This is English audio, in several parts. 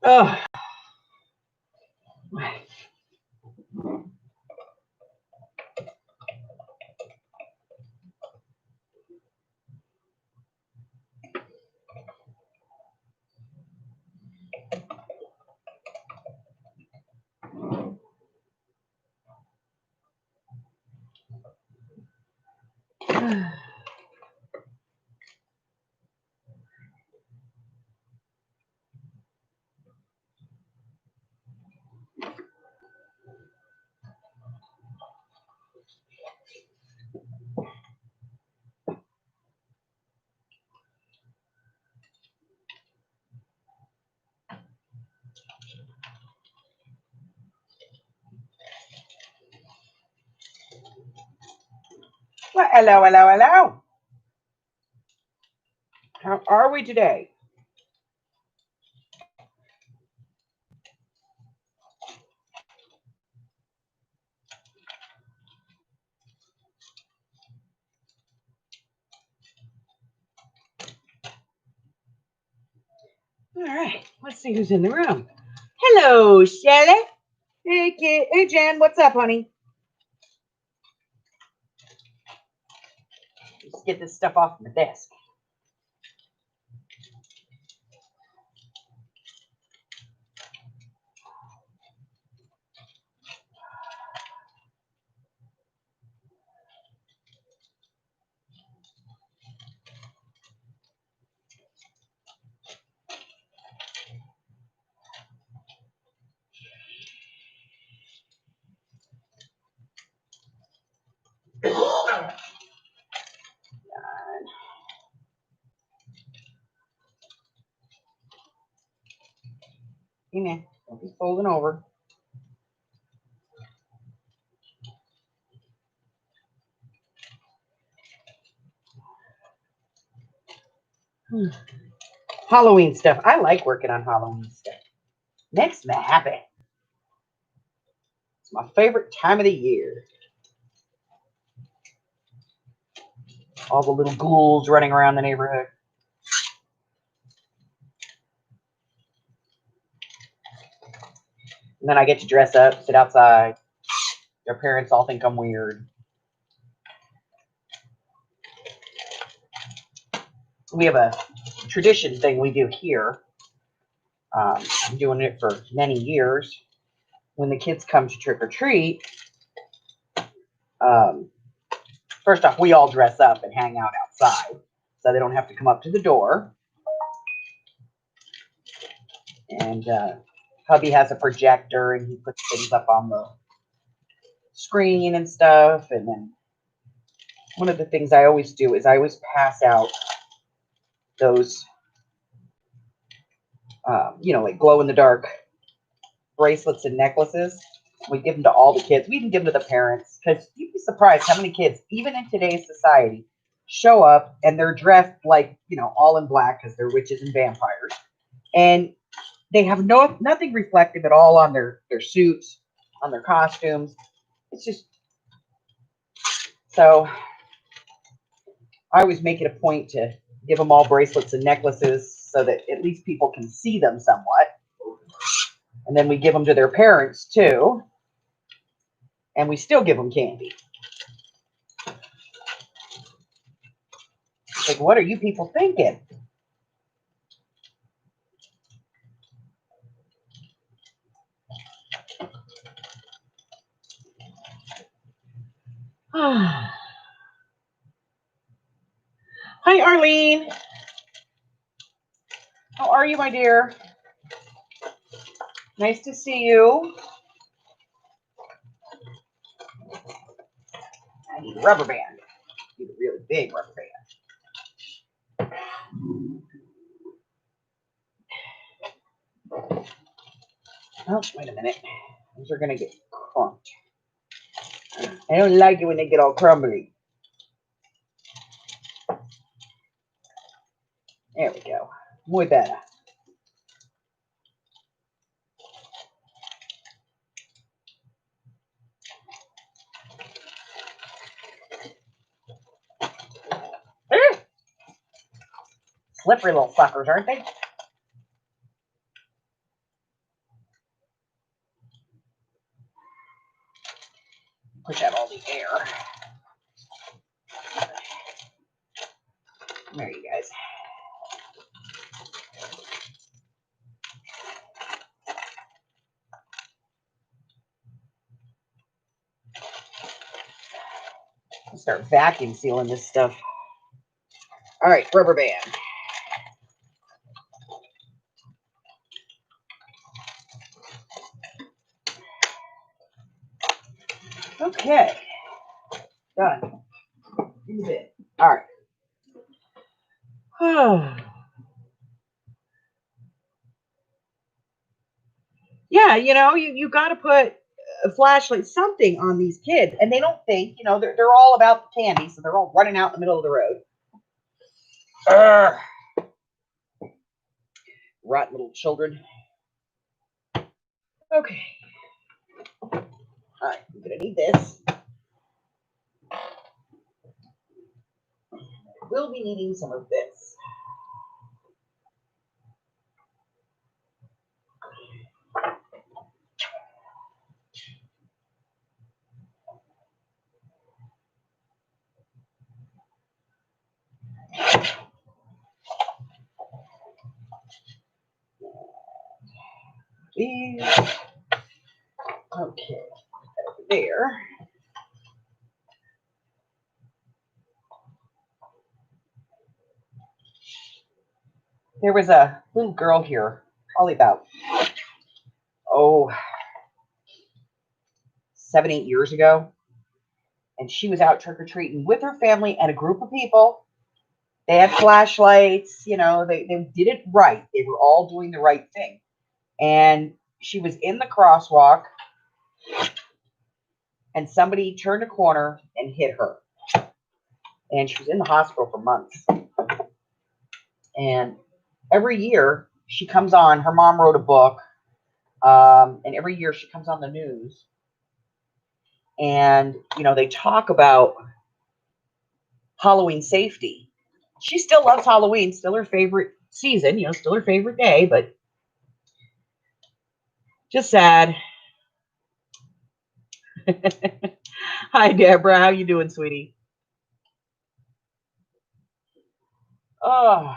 Oh. Well, hello, hello, hello. How are we today? All right, let's see who's in the room. Hello, Shelly. Hey, kid. Hey, Jen. What's up, honey? Let's get this stuff off my desk. Amen. Don't be folding over. Halloween stuff. I like working on Halloween stuff. Makes me happy. It's my favorite time of the year. All the little ghouls running around the neighborhood. And then I get to dress up, sit outside. Their parents all think I'm weird. We have a tradition thing we do here. I'm doing it for many years. When the kids come to trick or treat, first off, we all dress up and hang out outside so they don't have to come up to the door. And hubby has a projector and he puts things up on the screen and stuff. And then one of the things I always do is I always pass out those, like glow in the dark bracelets and necklaces. We give them to all the kids. We even give them to the parents because you'd be surprised how many kids, even in today's society, show up and they're dressed like, all in black because they're witches and vampires. And they have nothing reflective at all on their suits, on their costumes. It's just, so I always make it a point to give them all bracelets and necklaces so that at least people can see them somewhat. And then we give them to their parents too. And we still give them candy. Like, what are you people thinking? Hi, Arlene. How are you, my dear? Nice to see you. I need a rubber band. I need a really big rubber band. Oh, wait a minute. These are going to get crunked. I don't like it when they get all crumbly. There we go. Muy better. Slippery little suckers, aren't they? start vacuum sealing this stuff. All right, rubber band. Okay. Done. Use it. All right. Yeah, you got to put a flashlight, something on these kids, and they don't think, they're all about the candy, so they're all running out in the middle of the road. Urgh. Rotten little children. Okay. All right, I'm gonna need this. We'll be needing some of this. Okay, there. There was a little girl here, probably about, 7, 8 years ago, and she was out trick-or-treating with her family and a group of people. They had flashlights, they did it right. They were all doing the right thing. And she was in the crosswalk, and somebody turned a corner and hit her. And she was in the hospital for months. And every year she comes on, her mom wrote a book, and every year she comes on the news. And, they talk about Halloween safety. She still loves Halloween, still her favorite season, still her favorite day, but just sad. Hi, Deborah. How you doing, sweetie? Oh,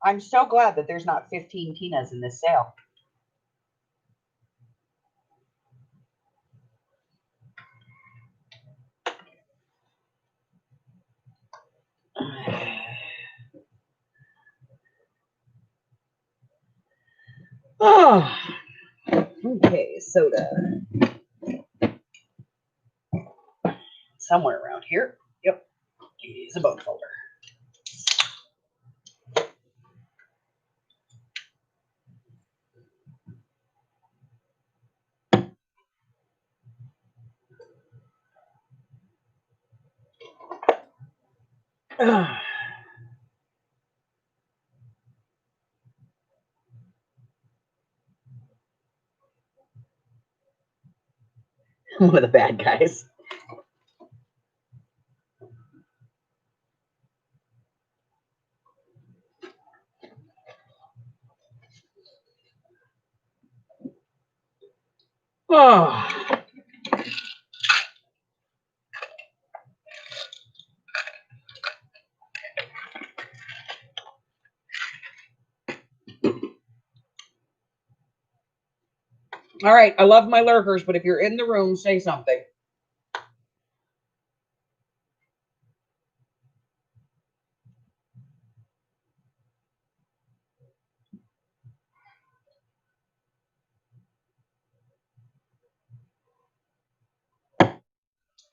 I'm so glad that there's not 15 Tinas in this sale. Oh, okay, soda. Somewhere around here. Yep, use a bone folder. One of the bad guys. Oh. All right, I love my lurkers, but if you're in the room, say something.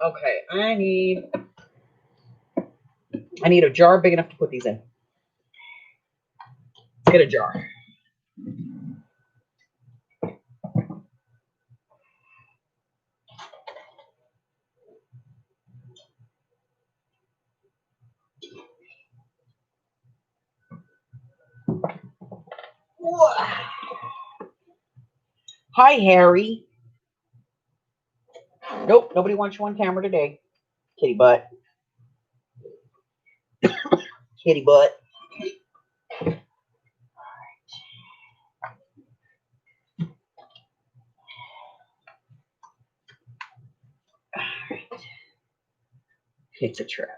Okay, I need a jar big enough to put these in. Let's get a jar. Hi, Harry. Nope, nobody wants you on camera today. Kitty butt. Kitty butt. It's a trap.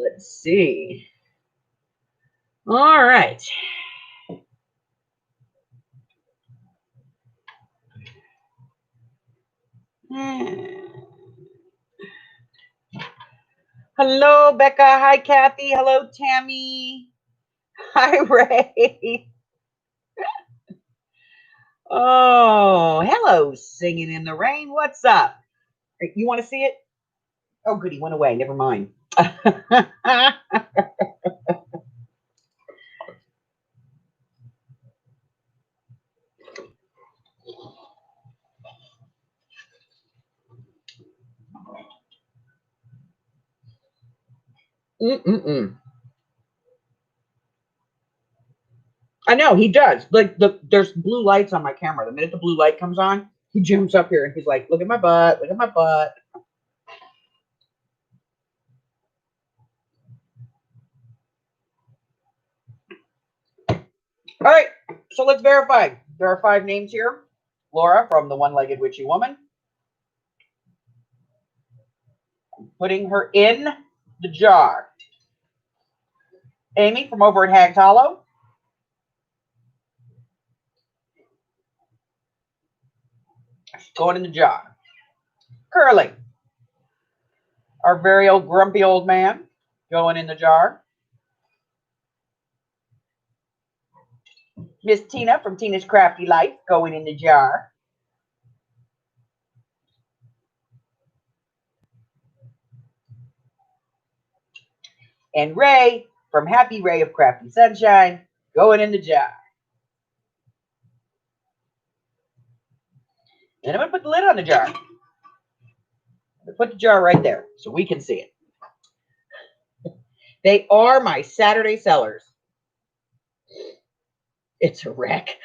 Let's see. All right. Hello, Becca. Hi, Kathy. Hello, Tammy. Hi, Ray. Oh, hello, singing in the rain. What's up? You want to see it? Oh, good. He went away. Never mind. I know he does. Like there's blue lights on my camera. The minute the blue light comes on, he jumps up here and he's like, "Look at my butt! Look at my butt!" All right, so let's verify. There are 5 names here. Laura from the One-Legged Witchy Woman. I'm putting her in the jar. Amy from over at Hags Hollow. She's going in the jar. Curly, our very old grumpy old man, going in the jar. Miss Tina from Tina's Crafty Life, going in the jar. And Ray from Happy Ray of Crafty Sunshine, going in the jar. And I'm going to put the lid on the jar. I'm going to put the jar right there so we can see it. They are my Saturday sellers. It's a wreck.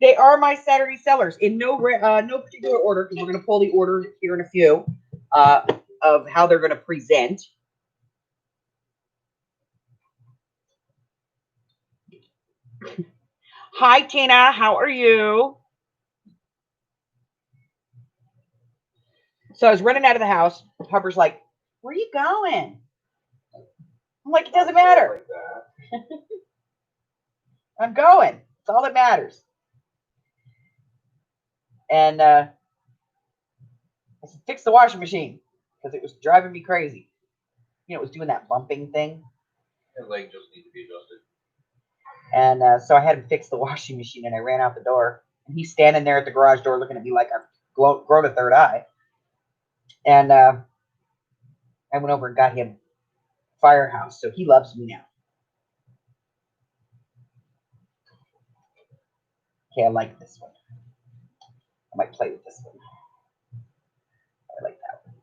They are my Saturday sellers in no particular order, because we're going to pull the order here in a few of how they're going to present. Hi, Tina. How are you? So I was running out of the house. Hubbard's like, "Where are you going?" I'm like, "It doesn't matter. I'm going. It's all that matters." And I said, "Fix the washing machine," because it was driving me crazy. It was doing that bumping thing. Your leg just needs to be adjusted. And so I had him fix the washing machine, and I ran out the door. And he's standing there at the garage door looking at me like I've grown a third eye. And I went over and got him Firehouse, so he loves me now. Okay, I like this one. I might play with this one. I like that one.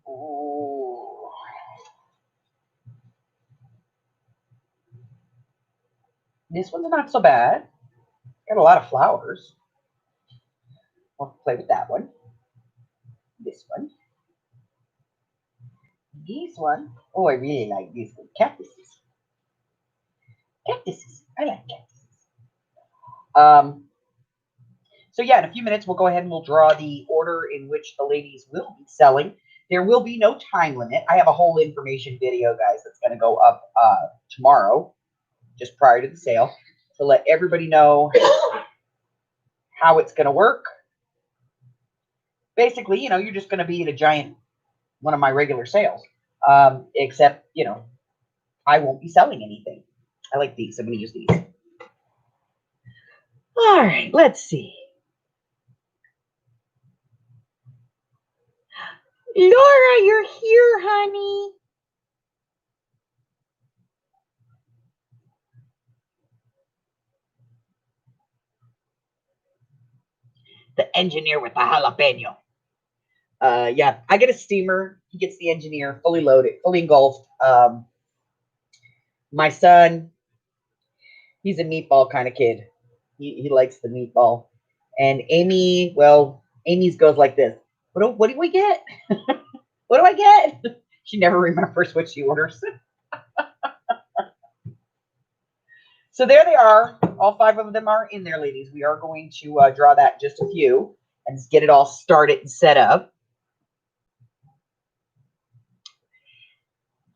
Ooh. This one's not so bad. Got a lot of flowers. I'll play with that one. This one. This one. Oh, I really like this one. Cactuses. Cactuses. I like cactuses. So yeah, in a few minutes, we'll go ahead and we'll draw the order in which the ladies will be selling. There will be no time limit. I have a whole information video, guys, that's going to go up tomorrow, just prior to the sale, to let everybody know how it's going to work. Basically, you're just going to be in a giant one of my regular sales, except, I won't be selling anything. I like these. I'm going to use these. All right, let's see. Laura, you're here, honey. The engineer with the jalapeno. Yeah, I get a steamer. He gets the engineer, fully loaded, fully engulfed. My son, he's a meatball kind of kid. He likes the meatball. And Amy, well, Amy's goes like this. What do we get? What do I get? She never remembers what she orders. So there they are, all 5 of them are in there, ladies. We are going to draw that in just a few and get it all started and set up.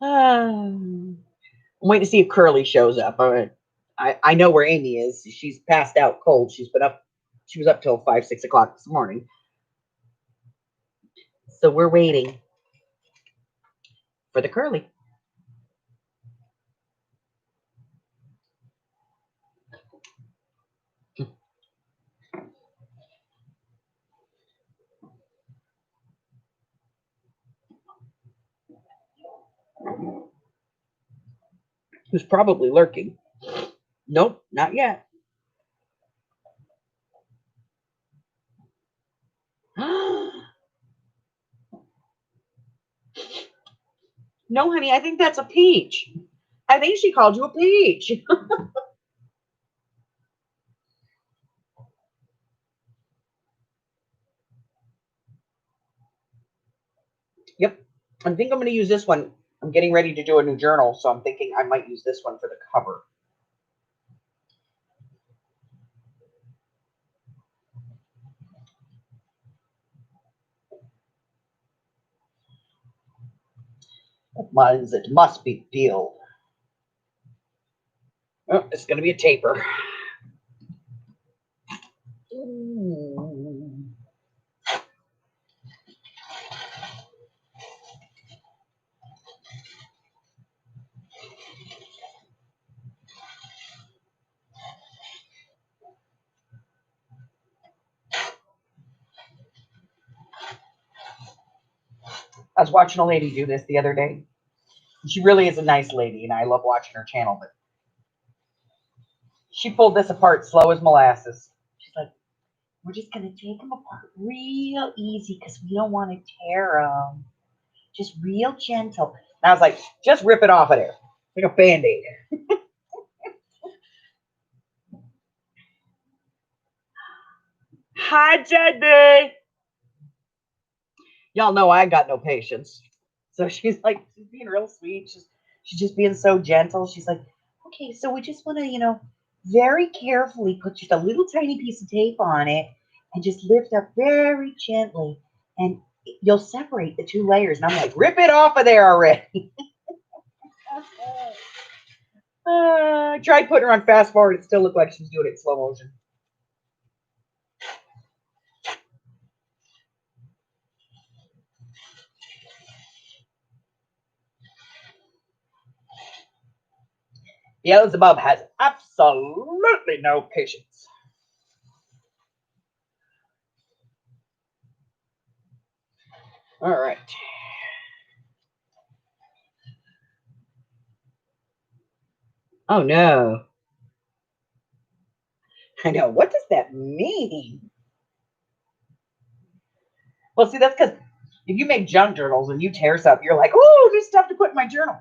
I'm waiting to see if Curly shows up. I know where Amy is. She's passed out cold. She was up till 5, 6 o'clock this morning. So we're waiting for the Curly. Who's probably lurking. Nope, not yet. No, honey, I think that's a peach. I think she called you a peach. Yep. I think I'm going to use this one. I'm getting ready to do a new journal, so I'm thinking I might use this one for the cover. Mine's it must be peeled. Oh, it's going to be a taper. Ooh. I was watching a lady do this the other day. She really is a nice lady, and I love watching her channel, but she pulled this apart slow as molasses. She's like, we're just going to take them apart real easy because we don't want to tear them. Just real gentle. And I was like, just rip it off of there. Like a Band-Aid. Hi, Jenny. Y'all know I got no patience. So she's like, she's being real sweet. She's just being so gentle. She's like, okay, so we just want to, very carefully put just a little tiny piece of tape on it and just lift up very gently. And you'll separate the 2 layers. And I'm like, rip it off of there already. I tried putting her on fast forward. It still looked like she was doing it in slow motion. Beelzebub has absolutely no patience. All right. Oh, no. I know. What does that mean? Well, see, that's because if you make junk journals and you tear stuff, you're like, oh, there's stuff to put in my journal.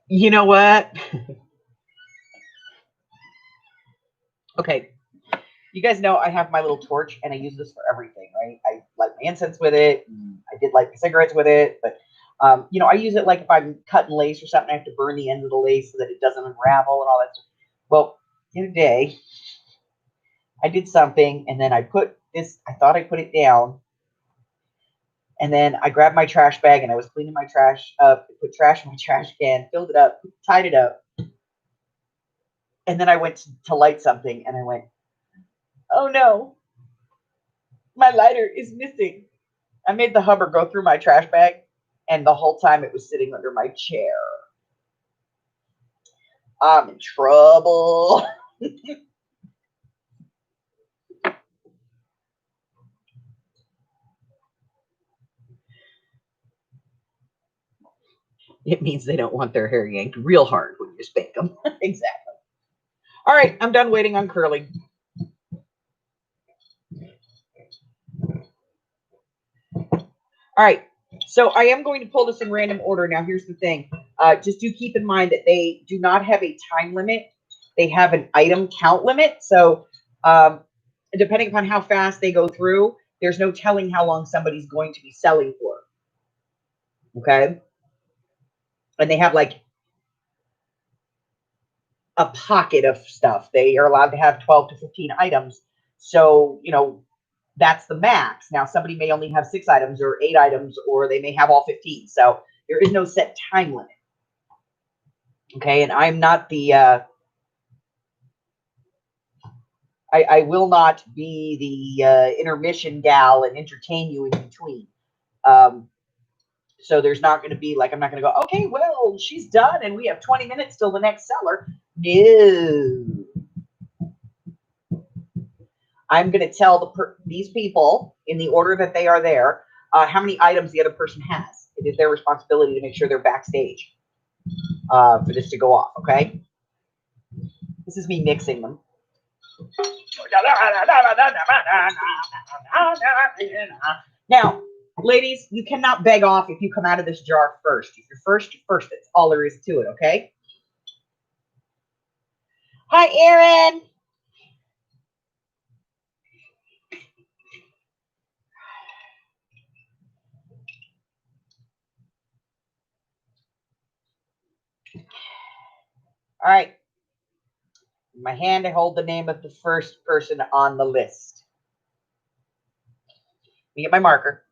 You know what? Okay. You guys know I have my little torch and I use this for everything, right? I light my incense with it. I did light my cigarettes with it, but I use it like if I'm cutting lace or something, I have to burn the end of the lace so that it doesn't unravel and all that stuff. Well, the other day I did something and then I thought I put it down. And then I grabbed my trash bag and I was cleaning my trash up, put trash in my trash can, filled it up, tied it up. And then I went to light something and I went, oh no, my lighter is missing. I made the Hummer go through my trash bag and the whole time it was sitting under my chair. I'm in trouble. It means they don't want their hair yanked real hard when you spank them. Exactly. All right, I'm done waiting on Curly. All right, so I am going to pull this in random order. Now, here's the thing. Just do keep in mind that they do not have a time limit. They have an item count limit. So depending upon how fast they go through, there's no telling how long somebody's going to be selling for. Okay. And they have like a pocket of stuff. They are allowed to have 12 to 15 items. So, that's the max. Now, somebody may only have 6 items or 8 items, or they may have all 15. So there is no set time limit. Okay. And I'm not the, I will not be the intermission gal and entertain you in between. So there's not going to be like, I'm not going to go, okay, well, she's done and we have 20 minutes till the next seller. No. I'm going to tell these people in the order that they are there how many items the other person has. It is their responsibility to make sure they're backstage for this to go off, okay? This is me mixing them. Now, ladies, you cannot beg off if you come out of this jar first. If you're first, you're first. That's all there is to it, okay? Hi, Erin. All right. In my hand, I hold the name of the first person on the list. Let me get my marker.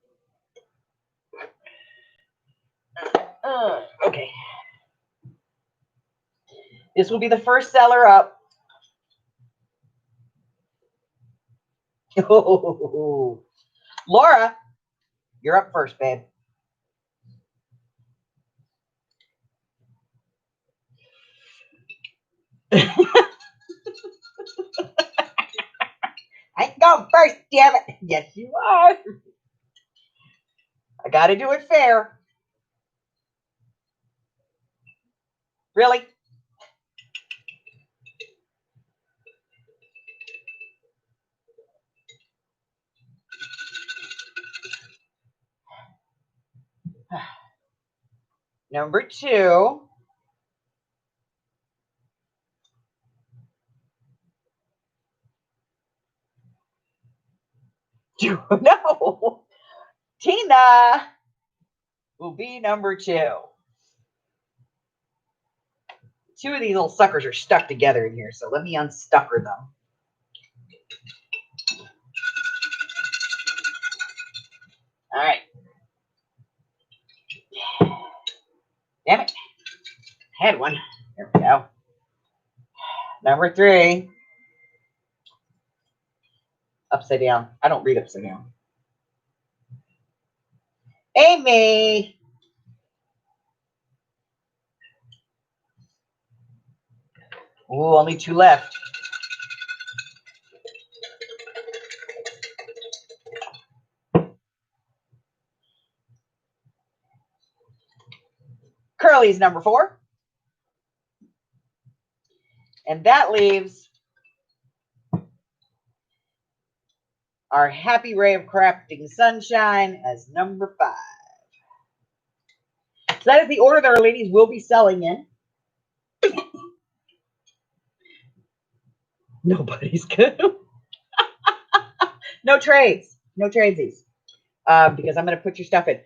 Okay. This will be the first seller up. Oh, Laura, you're up first, babe. I ain't going first, damn it. Yes, you are. I got to do it fair. Really? Number 2. No. Tina will be number 2. 2 of these little suckers are stuck together in here, so let me unstucker them. All right. Damn it. I had one. There we go. Number 3. Upside down. I don't read upside down. Amy. Ooh, only 2 left. Curly's number 4. And that leaves our Happy Ray of Crafting Sunshine as number 5. So that is the order that our ladies will be selling in. Nobody's good. No trades. No tradesies. Because I'm going to put your stuff in.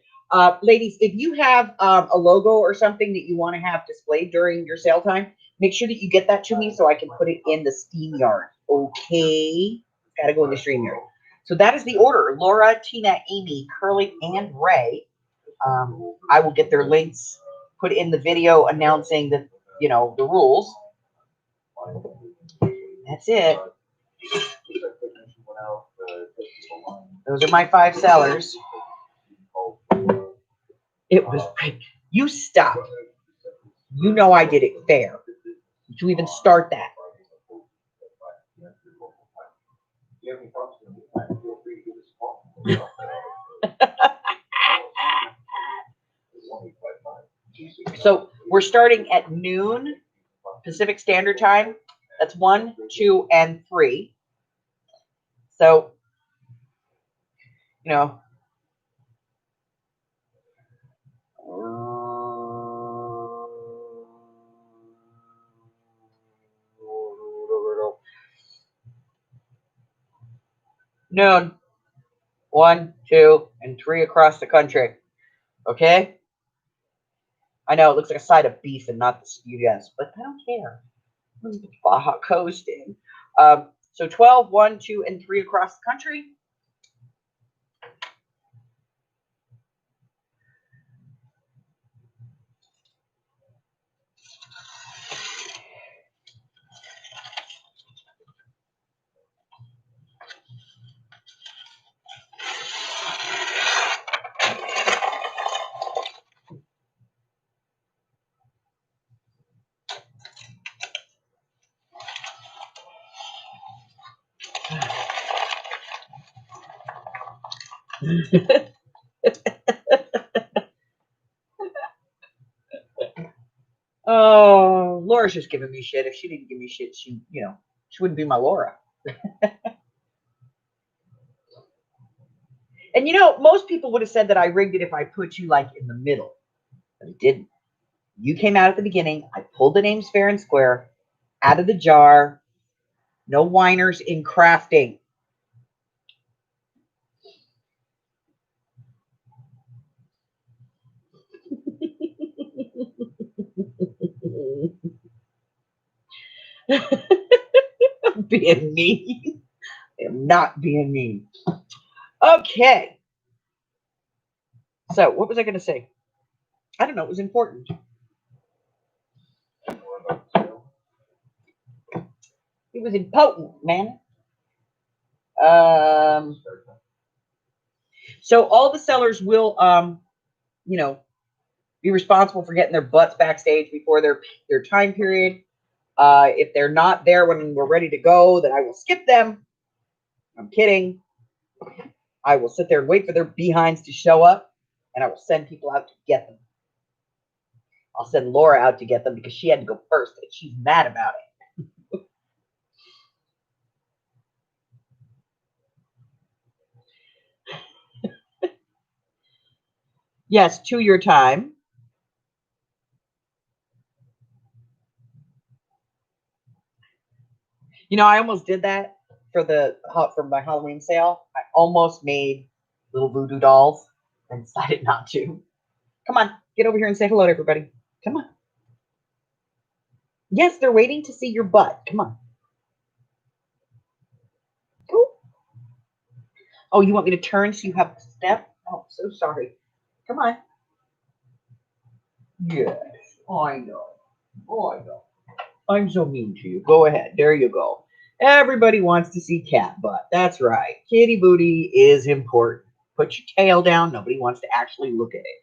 Ladies, if you have a logo or something that you want to have displayed during your sale time, make sure that you get that to me so I can put it in the SteamYard. Okay? Got to go in the StreamYard. So that is the order. Laura, Tina, Amy, Curly, and Ray. I will get their links put in the video announcing the rules. That's it. Those are my 5 sellers. It was like, you stop. You know I did it fair. Did you even start that? So we're starting at noon Pacific Standard Time. That's 1, 2, and 3. So, Noon. 1, 2, and 3 across the country. Okay? I know it looks like a side of beef and not the UDS, but I don't care. Let's put Baja Coast in. So 12, 1, 2, and 3 across the country. Oh, Laura's just giving me shit. If she didn't give me shit, she wouldn't be my Laura. And most people would have said that I rigged it if I put you like in the middle, but it didn't. You came out at the beginning. I pulled the names fair and square out of the jar. No whiners in crafting. I'm being mean. I am not being mean. Okay. So, what was I going to say? I don't know. It was important. It was important, man. So all the sellers will, be responsible for getting their butts backstage before their time period. If they're not there when we're ready to go, then I will skip them. I'm kidding. I will sit there and wait for their behinds to show up, and I will send people out to get them. I'll send Laura out to get them because she had to go first, and she's mad about it. Yes, to your time. I almost did that for my Halloween sale. I almost made little voodoo dolls and decided not to. Come on, get over here and say hello to everybody. Come on. Yes, they're waiting to see your butt. Come on. Go. Oh, you want me to turn so you have to step? Oh, so sorry. Come on. Yes, I know. Oh, I know. I'm so mean to you. Go ahead. There you go. Everybody wants to see cat butt. That's right. Kitty booty is important. Put your tail down. Nobody wants to actually look at it.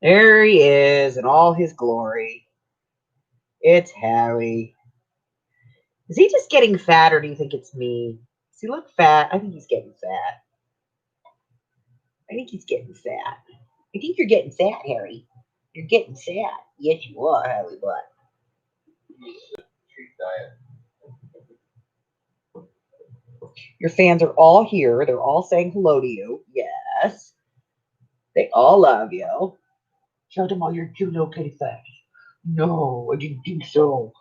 There he is in all his glory. It's Harry. Is he just getting fat, or do you think it's me? Does he look fat? I think he's getting fat. I think he's getting fat. I think you're getting fat, Harry. You're getting fat. Yes, you are, Harry Butt. Treat diet. Your fans are all here. They're all saying hello to you. Yes. They all love you. Show them all your cute little kitty facts. No, I didn't think so.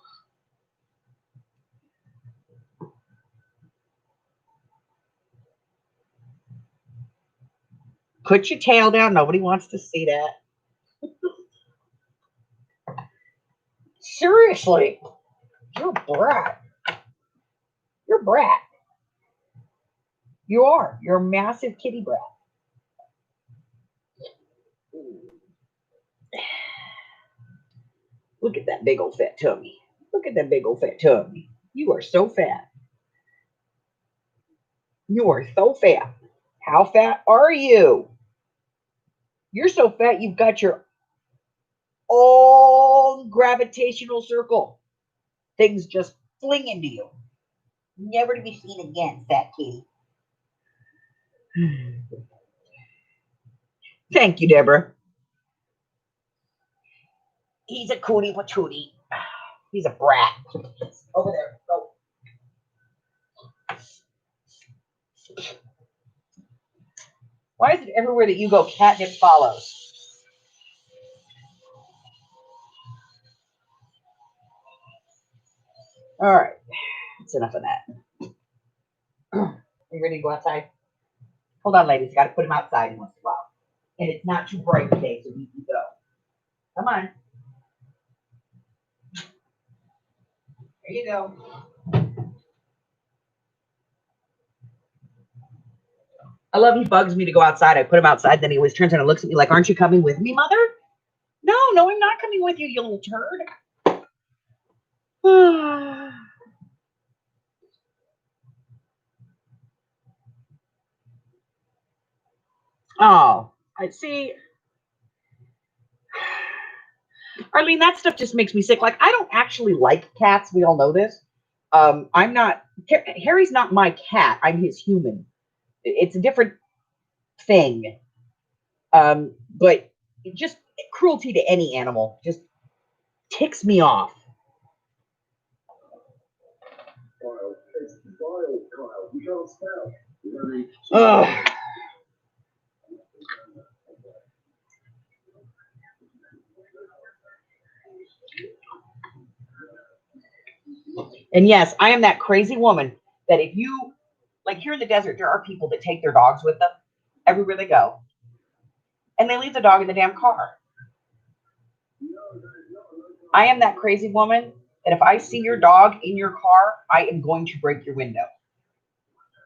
Put your tail down. Nobody wants to see that. Seriously. You're a brat. You're a brat. You are. You're a massive kitty brat. Look at that big old fat tummy. Look at that big old fat tummy. You are so fat. You are so fat. How fat are you? You're so fat you've got your own gravitational circle. Things just fling into you. Never to be seen again, fat kitty. Thank you, Deborah. He's a cootie patootie. He's a brat. Over there. Go. Why is it everywhere that you go, catnip follows? All right. That's enough of that. You ready to go outside? Hold on, ladies. Got to put him outside once in a while. And it's not too bright today, so we can go. Come on. There you go. I love he bugs me to go outside. I put him outside, then he always turns around and looks at me like, aren't you coming with me, mother? No, I'm not coming with you, you little turd. Oh, I see. Arlene, that stuff just makes me sick. Like, I don't actually like cats. We all know this. I'm not, Harry's not my cat. I'm his human. It's a different thing. But just cruelty to any animal just ticks me off. Ugh. And yes, I am that crazy woman that if you, like here in the desert, there are people that take their dogs with them everywhere they go. And they leave the dog in the damn car. I am that crazy woman that if I see your dog in your car, I am going to break your window.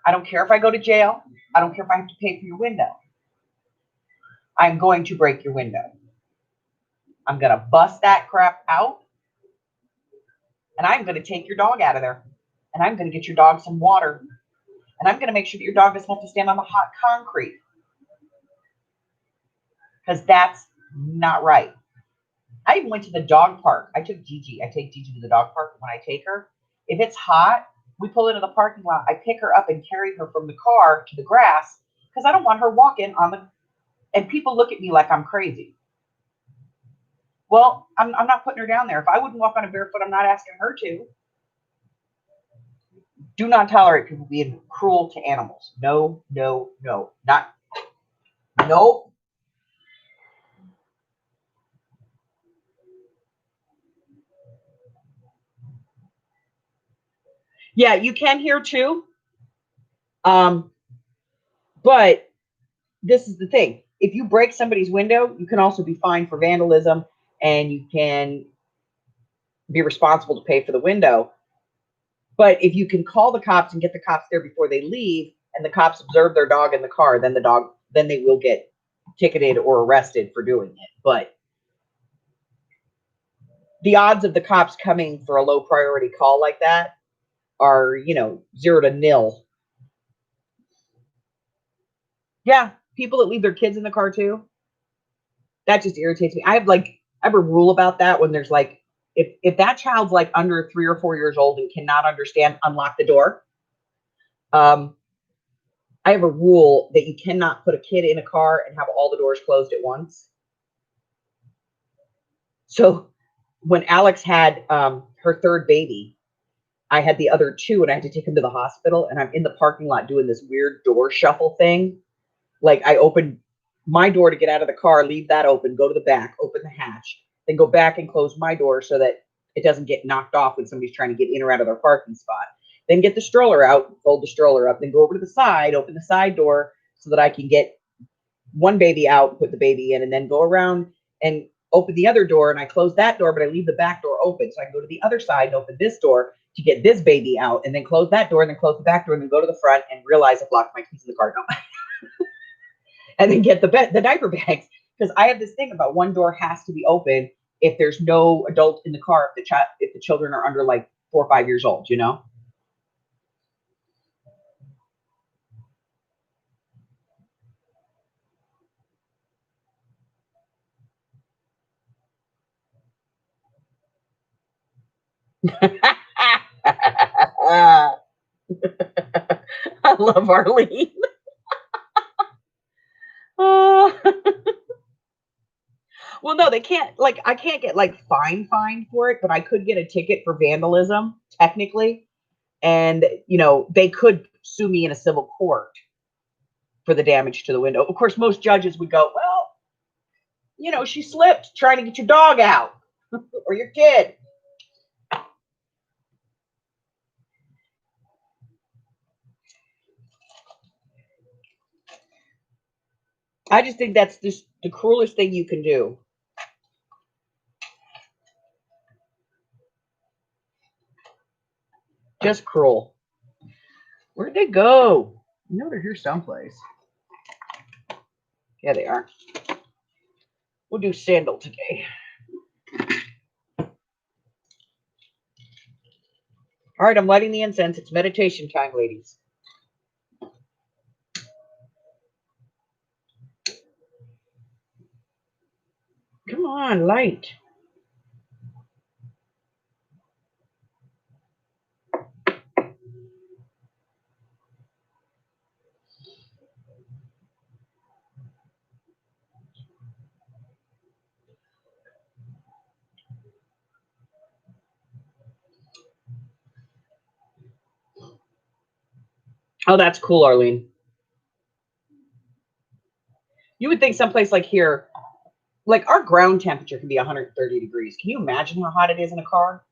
I don't care if I go to jail. I don't care if I have to pay for your window. I'm going to break your window. I'm going to bust that crap out. And I'm going to take your dog out of there. And I'm going to get your dog some water. And I'm going to make sure that your dog doesn't have to stand on the hot concrete. Because that's not right. I even went to the dog park. I take Gigi to the dog park when I take her. If it's hot, we pull into the parking lot. I pick her up and carry her from the car to the grass because I don't want her walking on the, and people look at me like I'm crazy. Well, I'm not putting her down there. If I wouldn't walk on a barefoot, I'm not asking her to. Do not tolerate people being cruel to animals. No. Not, nope. Yeah, you can hear too. But this is the thing. If you break somebody's window, you can also be fined for vandalism and you can be responsible to pay for the window. But if you can call the cops and get the cops there before they leave and the cops observe their dog in the car, then they will get ticketed or arrested for doing it. But the odds of the cops coming for a low priority call like that are, 0 to nil. Yeah, people that leave their kids in the car too. That just irritates me. I have a rule about that when there's like, if that child's like under 3 or 4 years old and cannot understand, unlock the door. I have a rule that you cannot put a kid in a car and have all the doors closed at once. So when Alex had her third baby, I had the other two and I had to take him to the hospital, and I'm in the parking lot doing this weird door shuffle thing. Like I open my door to get out of the car, leave that open, go to the back, open the hatch, then go back and close my door so that it doesn't get knocked off when somebody's trying to get in or out of their parking spot. Then get the stroller out, fold the stroller up, then go over to the side, open the side door so that I can get one baby out, put the baby in, and then go around and open the other door. And I close that door, but I leave the back door open. So I can go to the other side and open this door to get this baby out, and then close that door, and then close the back door, and then go to the front and realize I've locked my keys in the car. No. And then get the diaper bags, because I have this thing about one door has to be open if there's no adult in the car, if the children are under like 4 or 5 years old, I love Arlene. Oh. Well, no, they can't, like, I can't get like fined for it, but I could get a ticket for vandalism technically. And, they could sue me in a civil court for the damage to the window. Of course, most judges would go, well, she slipped trying to get your dog out or your kid. I just think that's just the cruelest thing you can do. Just cruel. Where'd they go? I know they're here someplace. Yeah, they are. We'll do sandal today. All right, I'm lighting the incense. It's meditation time, ladies. Come on, light. Oh, that's cool, Arlene. You would think someplace like here, like our ground temperature can be 130 degrees. Can you imagine how hot it is in a car?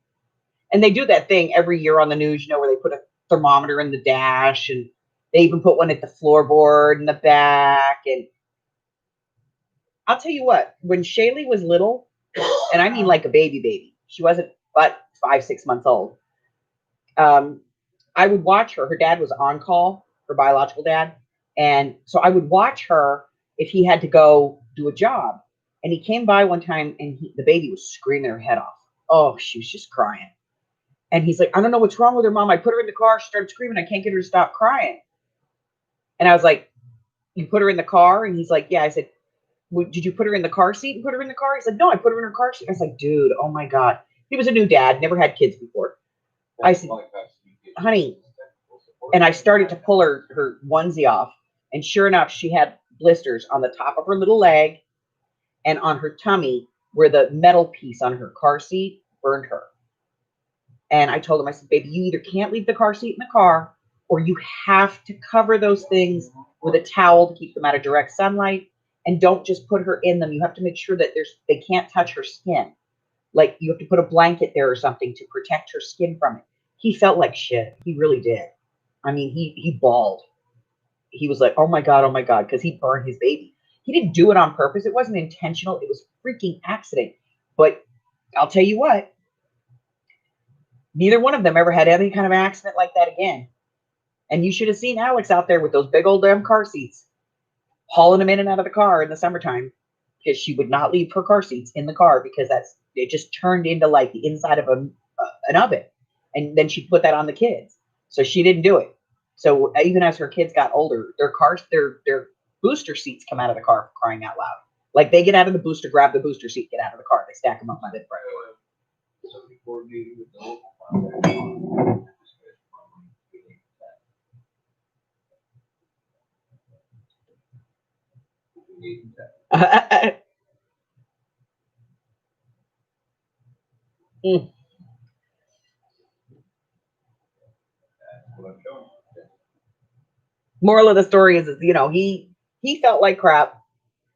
And they do that thing every year on the news, where they put a thermometer in the dash, and they even put one at the floorboard in the back. And I'll tell you what, when Shaylee was little, and I mean like a baby, she wasn't but 5, 6 months old. I would watch her. Her dad was on call, her biological dad. And so I would watch her if he had to go do a job. And he came by one time and the baby was screaming her head off. Oh, she was just crying. And he's like, I don't know what's wrong with her, Mom. I put her in the car. She started screaming. I can't get her to stop crying. And I was like, you put her in the car? And he's like, yeah. I said, did you put her in the car seat and put her in the car? He's like, no, I put her in her car seat. I was like, dude, oh my God. He was a new dad, never had kids before. I said, honey, and I started to pull her onesie off. And sure enough, she had blisters on the top of her little leg and on her tummy where the metal piece on her car seat burned her. And I told him, I said, baby, you either can't leave the car seat in the car, or you have to cover those things with a towel to keep them out of direct sunlight. And don't just put her in them. You have to make sure that they can't touch her skin. Like you have to put a blanket there or something to protect her skin from it. He felt like shit. He really did. I mean, he bawled. He was like, oh my God, because he burned his baby. He didn't do it on purpose. It wasn't intentional. It was a freaking accident. But I'll tell you what, neither one of them ever had any kind of accident like that again. And you should have seen Alex out there with those big old damn car seats, hauling him in and out of the car in the summertime, because she would not leave her car seats in the car because it just turned into like the inside of an oven. And then she put that on the kids. So she didn't do it. So even as her kids got older, their booster seats come out of the car, for crying out loud. Like they get out of the booster, grab the booster seat, get out of the car. They stack them up by the front. Moral of the story is, he felt like crap,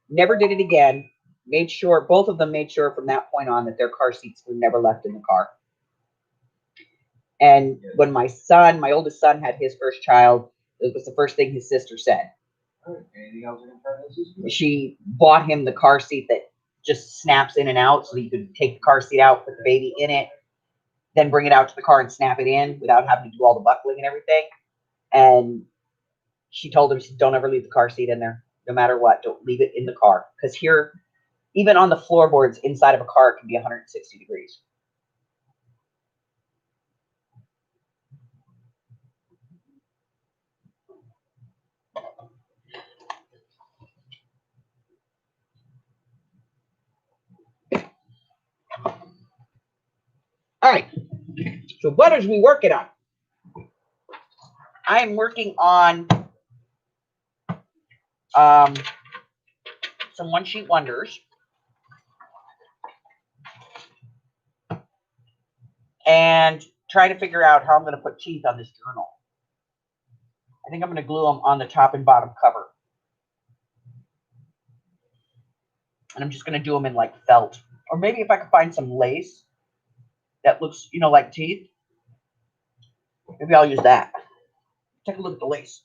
never did it again. Made sure both of them made sure from that point on that their car seats were never left in the car. And when my oldest son, had his first child, it was the first thing his sister said. Anything else I can try this? She bought him the car seat that just snaps in and out, so you could take the car seat out, put the baby in it, then bring it out to the car and snap it in without having to do all the buckling and everything. And she told him, don't ever leave the car seat in there, no matter what. Don't leave it in the car, because here, even on the floorboards inside of a car, it can be 160 degrees. All right. So what are we working on? I am working on some one-sheet wonders. And trying to figure out how I'm going to put teeth on this journal. I think I'm going to glue them on the top and bottom cover. And I'm just going to do them in like felt. Or maybe if I could find some lace that looks, like teeth. Maybe I'll use that. Take a look at the lace.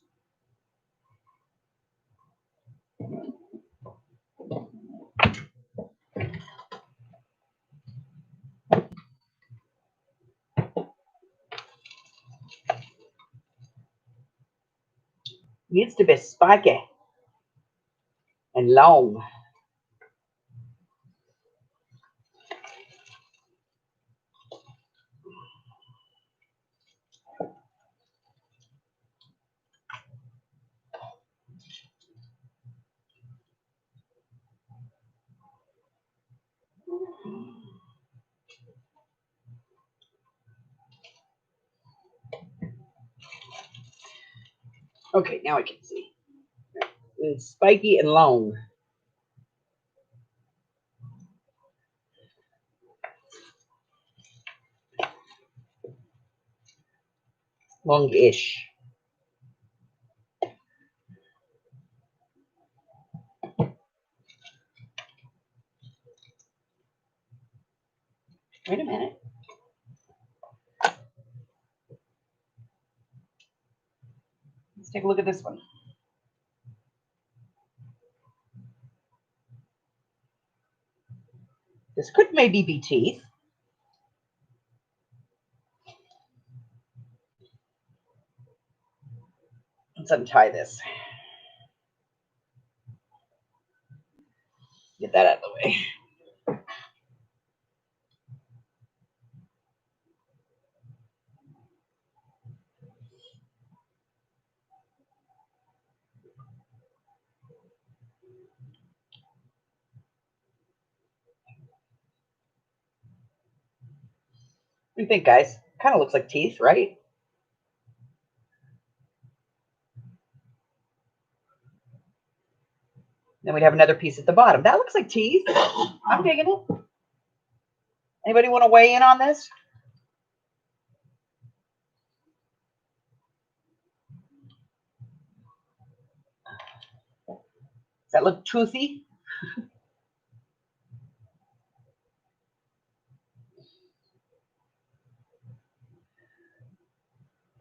Needs to be spiky and long. Okay, now I can see. It's spiky and long. Long-ish. Wait a minute. Let's take a look at this one. This could maybe be teeth. Let's untie this. Get that out of the way. What do you think, guys? Kind of looks like teeth, right? Then we'd have another piece at the bottom. That looks like teeth. I'm digging it. Anybody want to weigh in on this? Does that look toothy?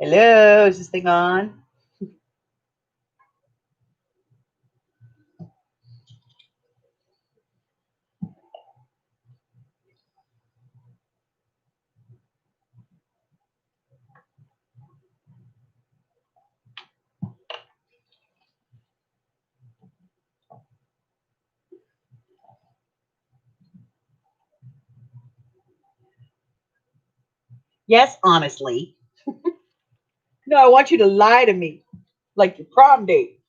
Hello, is this thing on? Yes, honestly. No, I want you to lie to me like your prom date.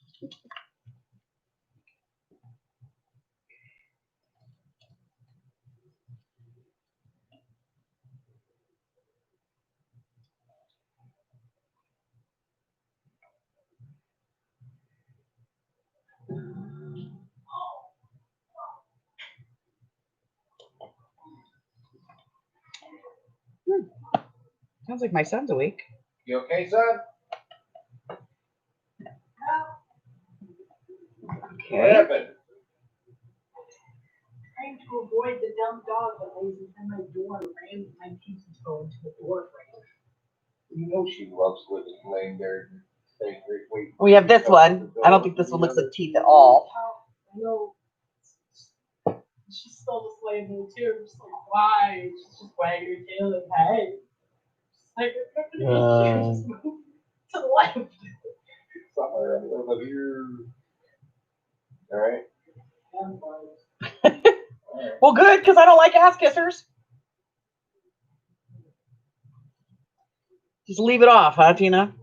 Sounds like my son's awake. You okay, son? Okay. What happened? Trying to avoid the dumb dog that lays inside my door and rams my pieces go into the door frame. You know she loves laying there. Wait. We have this one. I don't think this one looks like teeth at all. I know. She's still just laying there too. I'm just like, why? She's just wagging her tail like, hey. She's like, just move to the left. Somewhere over here. All right. Well, good, because I don't like ass kissers. Just leave it off, huh, Tina?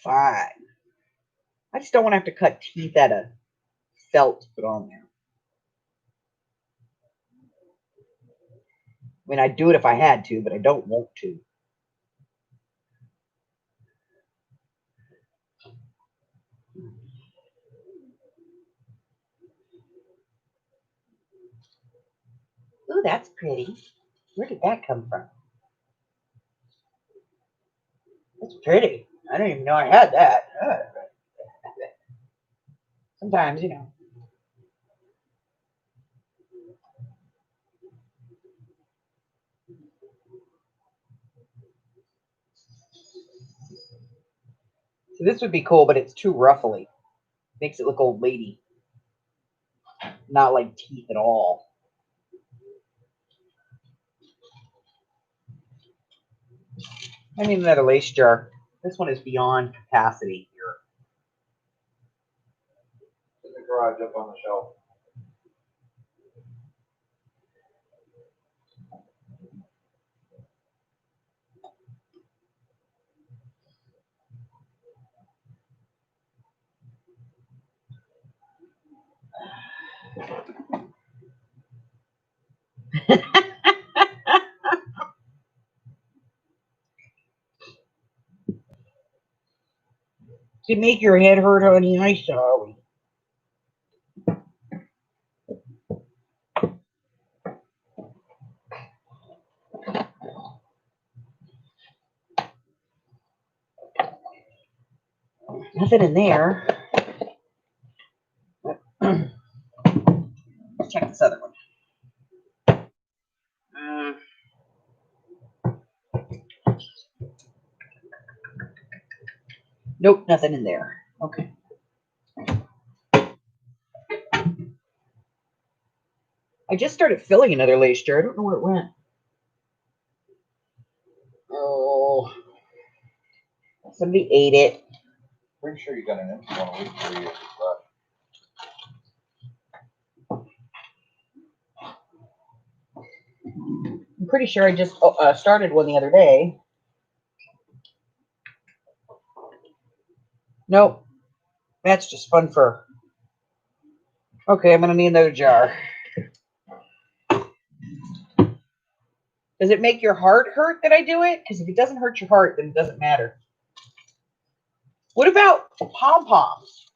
Fine. I just don't want to have to cut teeth out of felt to put on there. I mean, I'd do it if I had to, but I don't want to. Ooh, that's pretty. Where did that come from? That's pretty. I didn't even know I had that. Sometimes, you know. So this would be cool, but it's too ruffly. Makes it look old lady. Not like teeth at all. I need another lace jar. This one is beyond capacity here. In the garage up on the shelf. To make your head hurt, honey, I'm sorry. Nothing in there. Let's check this other one. Nope, nothing in there. Okay. I just started filling another lace jar. I don't know where it went. Oh, somebody ate it. Pretty sure you got an empty one waiting for you. I'm pretty sure I just started one the other day. Nope. That's just fun fur. Okay, I'm going to need another jar. Does it make your heart hurt that I do it? Because if it doesn't hurt your heart, then it doesn't matter. What about pom-poms?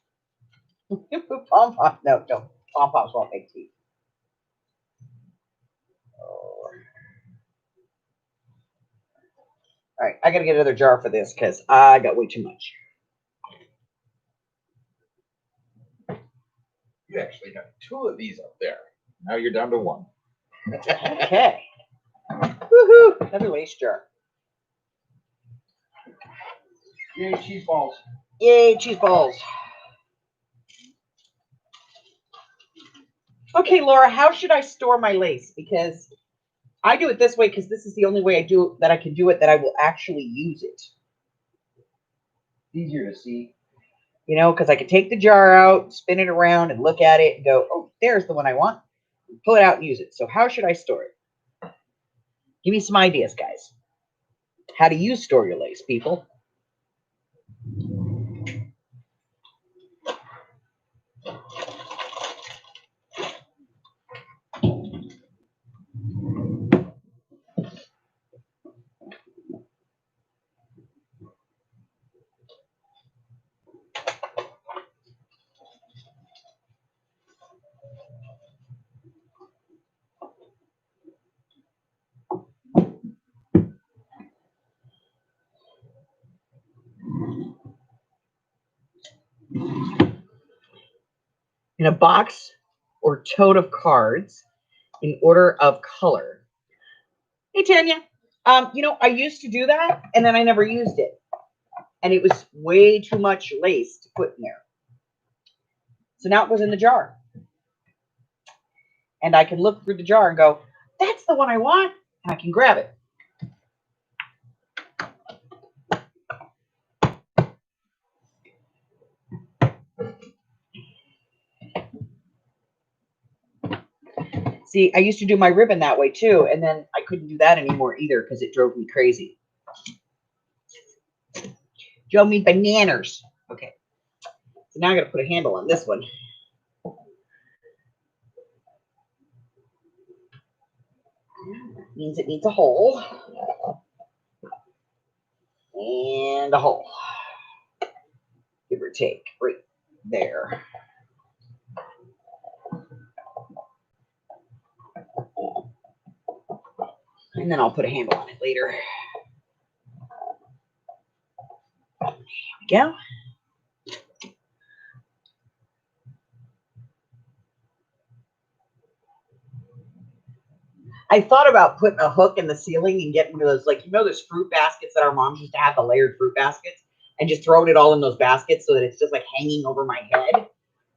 Pom-poms. No, don't. Pom-poms won't make teeth. Oh. All right, I got to get another jar for this because I got way too much. You actually got 2 of these up there. Now you're down to 1. Okay. Woohoo! Another lace jar. Yay, cheese balls. Yay, cheese balls. Okay, Laura, how should I store my lace? Because I do it this way because this is the only way I do it, that I can do it, that I will actually use it. Easier to see. You know, because I can take the jar out, spin it around, and look at it and go, oh, there's the one I want. Pull it out and use it. So how should I store it? Give me some ideas, guys. How do you store your lace, people? In a box or tote of cards in order of color. Hey, Tanya. You know, I used to do that, and then I never used it. And it was way too much lace to put in there. So now it goes in the jar. And I can look through the jar and go, that's the one I want, and I can grab it. See, I used to do my ribbon that way too, and then I couldn't do that anymore either because it drove me crazy. Drove me bananas. Okay. So now I got to put a handle on this one. Means it needs a hole. And a hole. Give or take. Right there. And then I'll put a handle on it later. There we go. I thought about putting a hook in the ceiling and getting one of those, like, you know, those fruit baskets that our moms used to have, the layered fruit baskets, and just throwing it all in those baskets so that it's just like hanging over my head.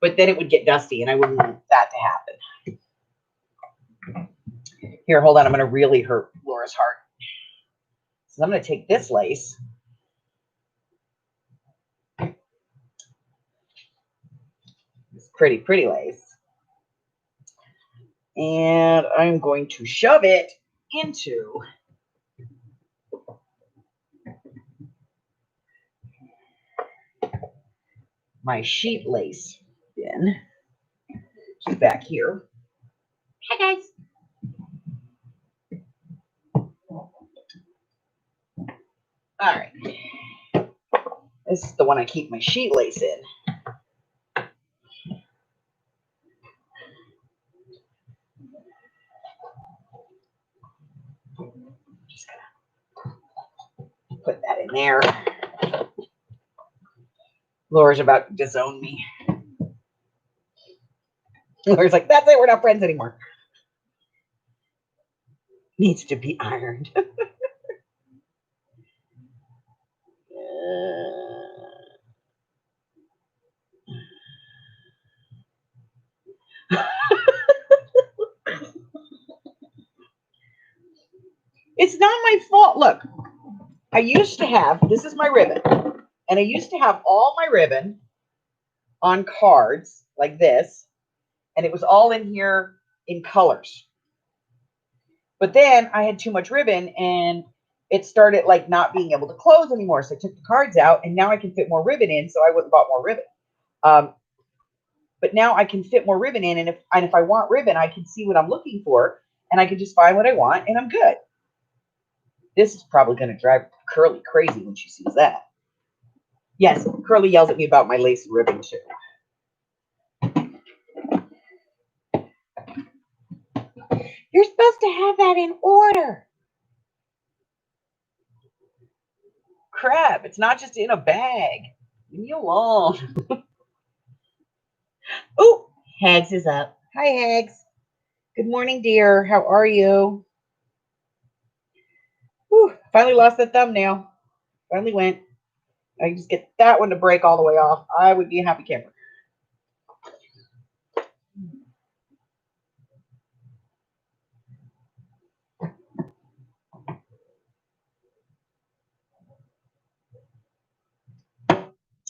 But then it would get dusty, and I wouldn't want that to happen. Here, hold on. I'm going to really hurt Laura's heart. So I'm going to take this lace. It's pretty, pretty lace. And I'm going to shove it into my sheet lace bin. She's back here. Hi, guys. All right. This is the one I keep my sheet lace in. Just gonna put that in there. Laura's about to disown me. Laura's like, that's it, we're not friends anymore. Needs to be ironed. It's not my fault. Look, I used to have, this is my ribbon, and I used to have all my ribbon on cards like this, and it was all in here in colors. But then I had too much ribbon, and it started like not being able to close anymore. So I took the cards out, and now I can fit more ribbon in, so I went and bought more ribbon. But now I can fit more ribbon in, and if I want ribbon, I can see what I'm looking for, and I can just find what I want, and I'm good. This is probably going to drive Curly crazy when she sees that. Yes, Curly yells at me about my lace and ribbon too. You're supposed to have that in order. Crap, it's not just in a bag. Leave me alone. Oh, Hags is up. Hi, Hags. Good morning, dear. How are you? Whew, finally lost the thumbnail. Finally went. I can just get that one to break all the way off. I would be a happy camper.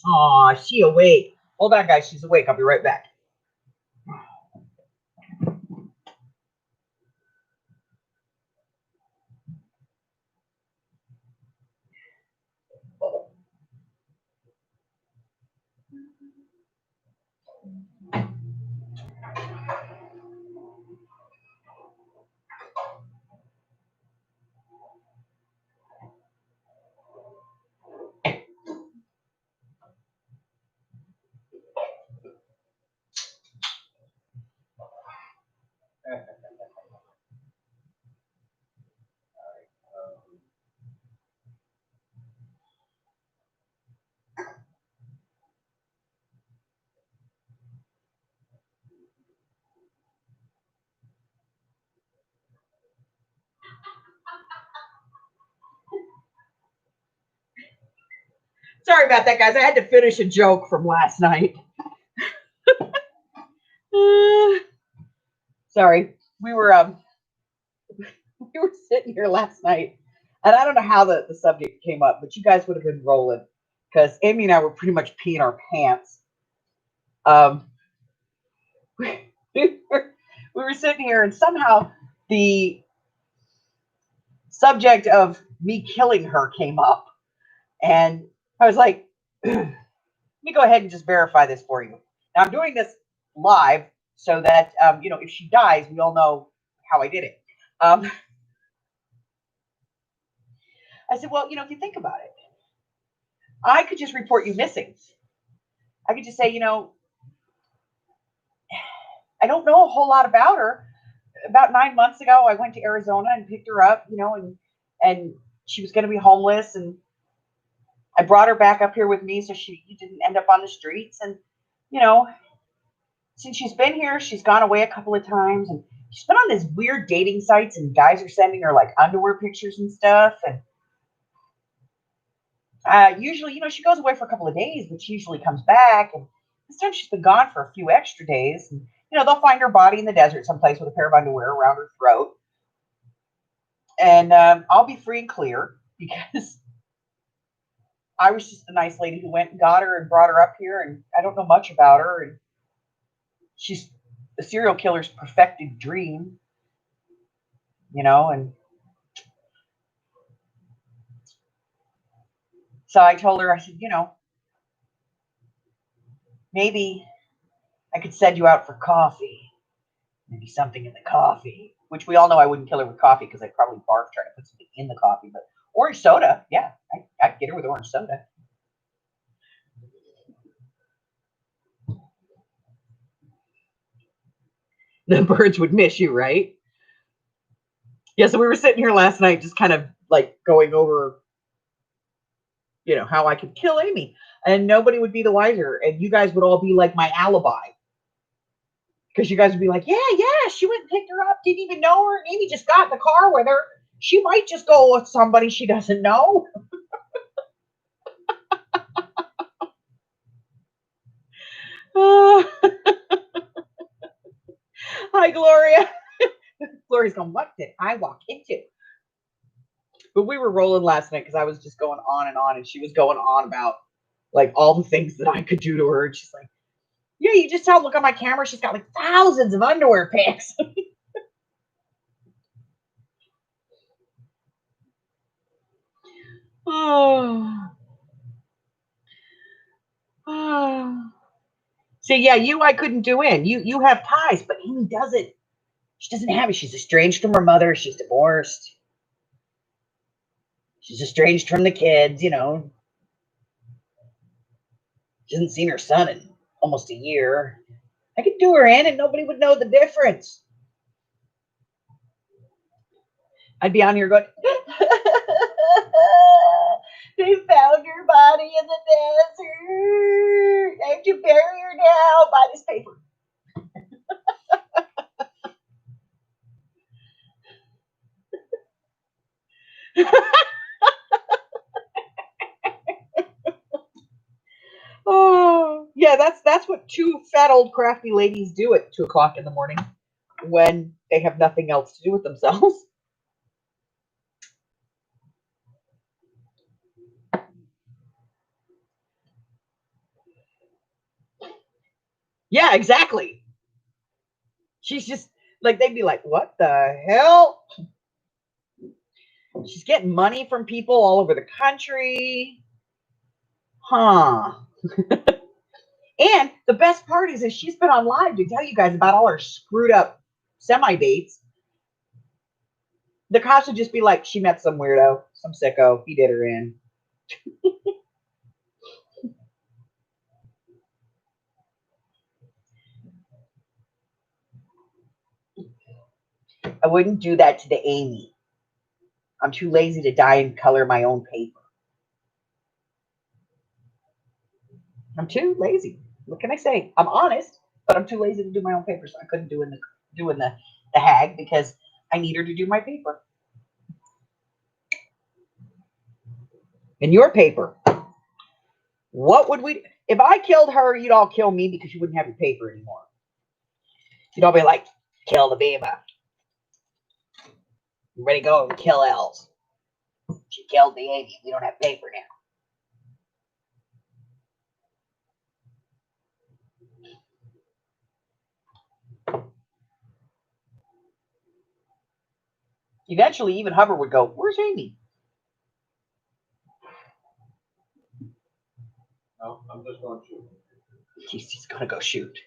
Aw, she awake. Hold on, guys. She's awake. I'll be right back. Sorry about that, guys. I had to finish a joke from last night. Sorry. We were sitting here last night, and I don't know how the subject came up, but you guys would have been rolling because Amy and I were pretty much peeing our pants. We were sitting here, and somehow the subject of me killing her came up, and I was like, let me go ahead and just verify this for you. Now I'm doing this live so that if she dies, we all know how I did it. I said, well, if you think about it, I could just report you missing. I could just say, I don't know a whole lot about her. About 9 months ago, I went to Arizona and picked her up, and she was going to be homeless, and I brought her back up here with me so she didn't end up on the streets. And, since she's been here, she's gone away a couple of times, and she's been on these weird dating sites, and guys are sending her like underwear pictures and stuff. And usually, she goes away for a couple of days, but she usually comes back. And this time she's been gone for a few extra days. And, they'll find her body in the desert someplace with a pair of underwear around her throat. And I'll be free and clear. because I was just the nice lady who went and got her and brought her up here, and I don't know much about her, and she's a serial killer's perfected dream, and so I told her, I said, maybe I could send you out for coffee. Maybe something in the coffee, which we all know I wouldn't kill her with coffee because I'd probably barf trying to put something in the coffee. But orange soda, yeah, I'd get her with orange soda. The birds would miss you, right? Yeah, so we were sitting here last night just kind of like going over, how I could kill Amy. And nobody would be the wiser. And you guys would all be like my alibi. Because you guys would be like, yeah, she went and picked her up, didn't even know her. Amy just got in the car with her. She might just go with somebody she doesn't know. Hi, Gloria. Gloria's going, what did I walk into? But we were rolling last night because I was just going on, and she was going on about like all the things that I could do to her. And she's like, yeah, you just tell, look at my camera. She's got like thousands of underwear pics. Oh. So yeah, I couldn't do in. You have ties, but Amy doesn't. She doesn't have it. She's estranged from her mother. She's divorced. She's estranged from the kids, She hasn't seen her son in almost a year. I could do her in and nobody would know the difference. I'd be on here going, they found her body in the desert. I have to bury her now. Buy this paper. Oh, yeah, that's what two fat old crafty ladies do at 2:00 in the morning when they have nothing else to do with themselves. Yeah, exactly. She's just like, they'd be like, what the hell? She's getting money from people all over the country. Huh. And the best part is she's been on live to tell you guys about all her screwed up semi dates. The cops would just be like, she met some weirdo, some sicko. He did her in. I wouldn't do that to the Amy. I'm too lazy to dye and color my own paper. I'm too lazy. What can I say? I'm honest, but I'm too lazy to do my own paper, so I couldn't do the hag because I need her to do my paper. And your paper. What would we? If I killed her, you'd all kill me because you wouldn't have your paper anymore. You'd all be like, kill the beaver. You ready to go and kill elves. She killed the Amy. We don't have paper now. Eventually, even Hubbard would go, where's Amy? No, I'm just going to shoot. He's going to go shoot.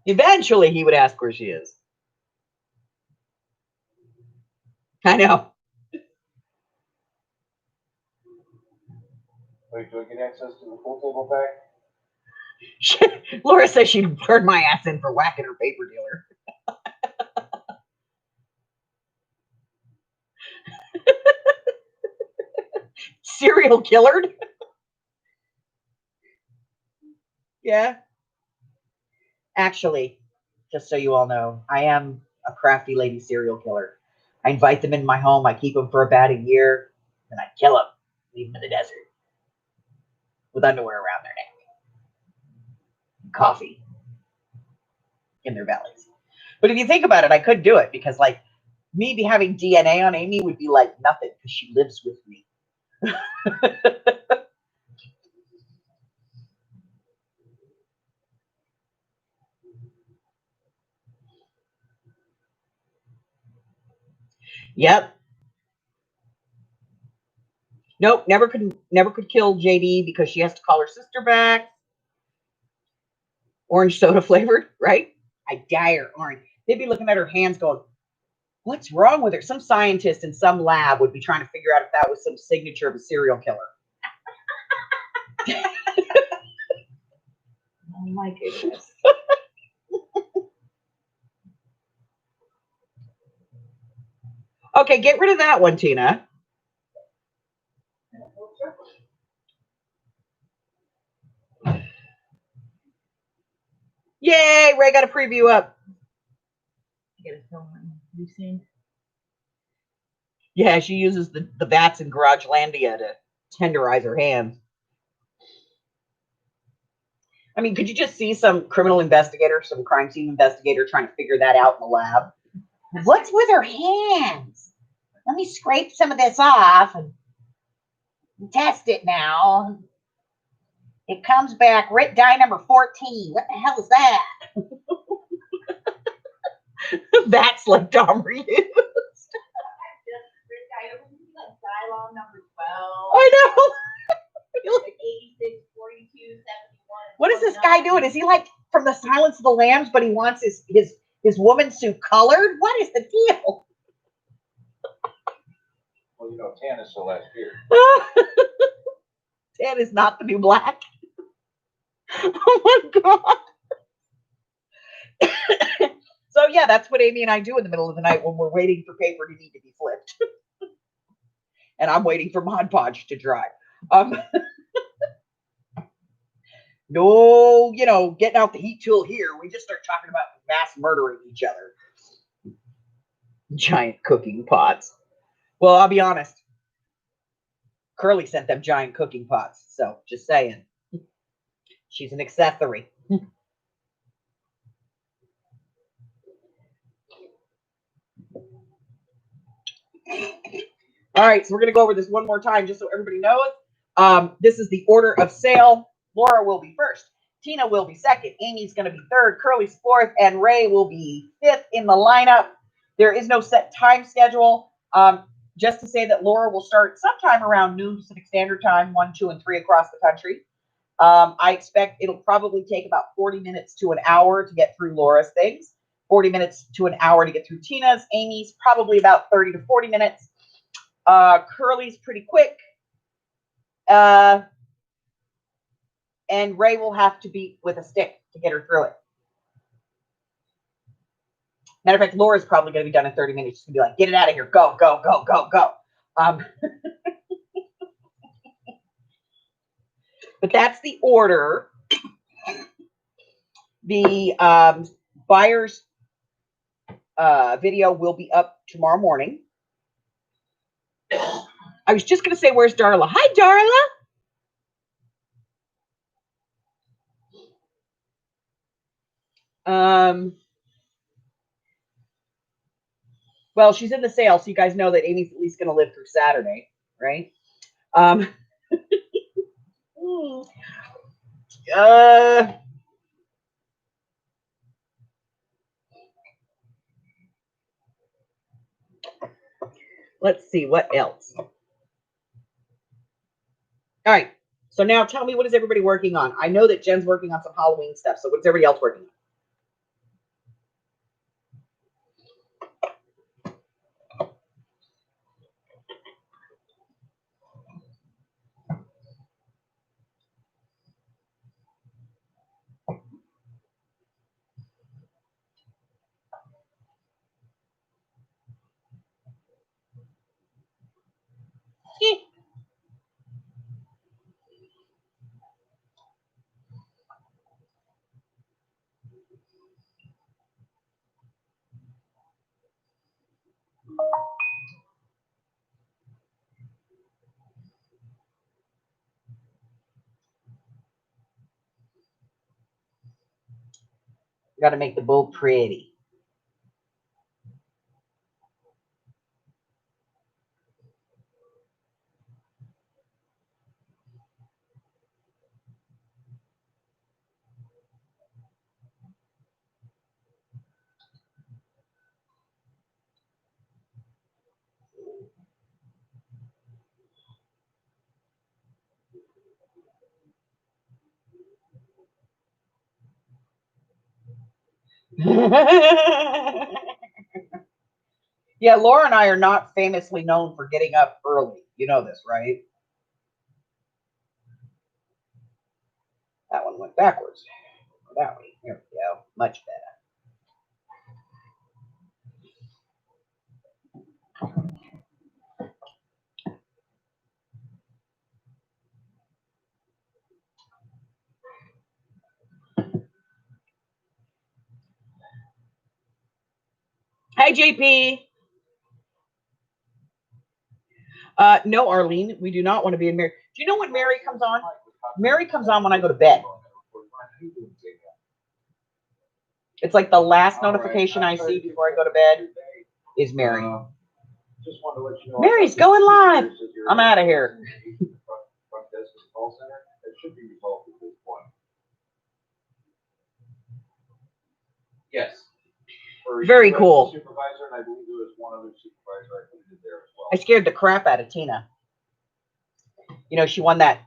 Eventually, he would ask where she is. I know. Wait, do I get access to the full table pack? Laura says she'd turn my ass in for whacking her paper dealer. Serial killered? Yeah. Actually, just so you all know, I am a crafty lady serial killer. I invite them in my home. I keep them for about a year. Then I kill them. Leave them in the desert. With underwear around their neck. Coffee in their bellies. But if you think about it, I could do it because, like, Me be having DNA on Amy would be like nothing because she lives with me. Yep. Nope. Never could kill JD because she has to call her sister back. Orange soda flavored, right? I dye her orange. They'd be looking at her hands going, what's wrong with her? Some scientist in some lab would be trying to figure out if that was some signature of a serial killer. Oh my goodness. Okay, get rid of that one, Tina. Yay, Ray got a preview up. Yeah, she uses the bats in Garagelandia to tenderize her hands. I mean, could you just see some criminal investigator, some crime scene investigator trying to figure that out in the lab? What's with her hands? Let me scrape some of this off and test it now. It comes back Rit dye number 14. What the hell is that? That's like Dahmer used. I know. Like 86, 42, 71. What is this guy doing? Is he like from the Silence of the Lambs, but he wants his woman suit colored? What is the deal? Well, you know, tan is the last year. Tan is not the new black. Oh my god. So yeah, that's what Amy and I do in the middle of the night when we're waiting for paper to need to be flipped. And I'm waiting for Mod Podge to dry. No, getting out the heat tool here. We just start talking about mass murdering each other. Giant cooking pots. Well, I'll be honest. Curly sent them giant cooking pots. So just saying. She's an accessory. All right, so we're going to go over this one more time just so everybody knows. This is the order of sale. Laura will be first. Tina will be second. Amy's going to be third. Curly's fourth. And Ray will be fifth in the lineup. There is no set time schedule. Just to say that Laura will start sometime around noon Pacific Standard Time, 1, 2, and 3 across the country. I expect it'll probably take about 40 minutes to an hour to get through Laura's things. 40 minutes to an hour to get through Tina's. Amy's probably about 30 to 40 minutes. Curly's pretty quick. And Ray will have to beat with a stick to get her through it. Matter of fact, Laura's probably going to be done in 30 minutes. She's going to be like, get it out of here. Go, go, go, go, go. But that's the order. The buyer's video will be up tomorrow morning. I was just going to say, where's Darla? Hi, Darla. Well, she's in the sale, so you guys know that Amy's at least going to live through Saturday, right? Let's see, what else? All right, so now tell me, what is everybody working on? I know that Jen's working on some Halloween stuff, so what's everybody else working on? Got to make the bowl pretty. Yeah, Laura and I are not famously known for getting up early. You know this, right? That one went backwards. That way. Here we go. Much better. Hi, JP. No, Arlene, we do not want to be in Mary. Do you know when Mary comes on? Mary comes on when I go to bed. It's like the last notification I see before I go to bed is Mary. Just wanted to let you know. Mary's going live. I'm out of here. Front desk of the call center. It should be resolved at this point. Yes. Very cool. Supervisor, and I believe there was one other supervisor I put it there as well. I scared the crap out of Tina. You know, she won that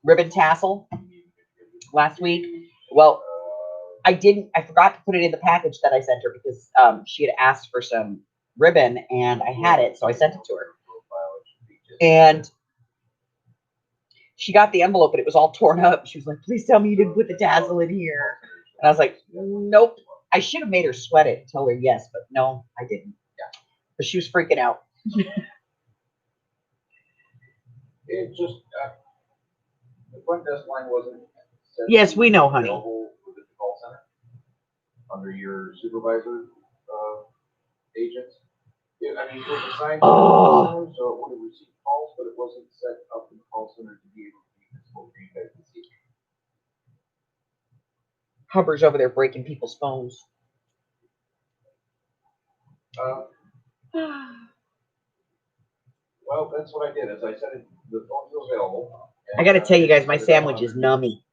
ribbon tassel last week. Well, I forgot to put it in the package that I sent her because she had asked for some ribbon and I had it, so I sent it to her. And she got the envelope and it was all torn up. She was like, please tell me you didn't put the tassel in here. And I was like, nope. I should have made her sweat it and tell her yes, but no, I didn't. Yeah. But she was freaking out. It just, the front desk line wasn't. Yes, we know, honey. With the call center under your supervisor agents. Yeah, I mean, it was assigned to the call center, so it would have received calls, but it wasn't set up in the call center to be able to be visible for you guys to see. Hubbard's over there breaking people's phones. Well, that's what I did. As I said, the phones are available. I got to tell you guys, my sandwich is nummy.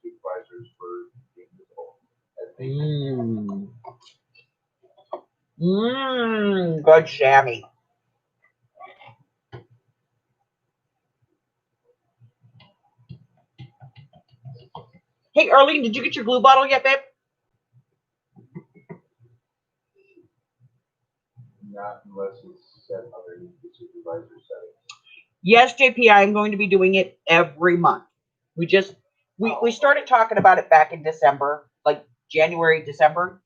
Supervisors for being visible. Good chamois. Hey, Arlene, did you get your glue bottle yet, babe? Not unless it's set underneath the supervisor setting. Yes, JP, I am going to be doing it every month. We started talking about it back in December, like January, December.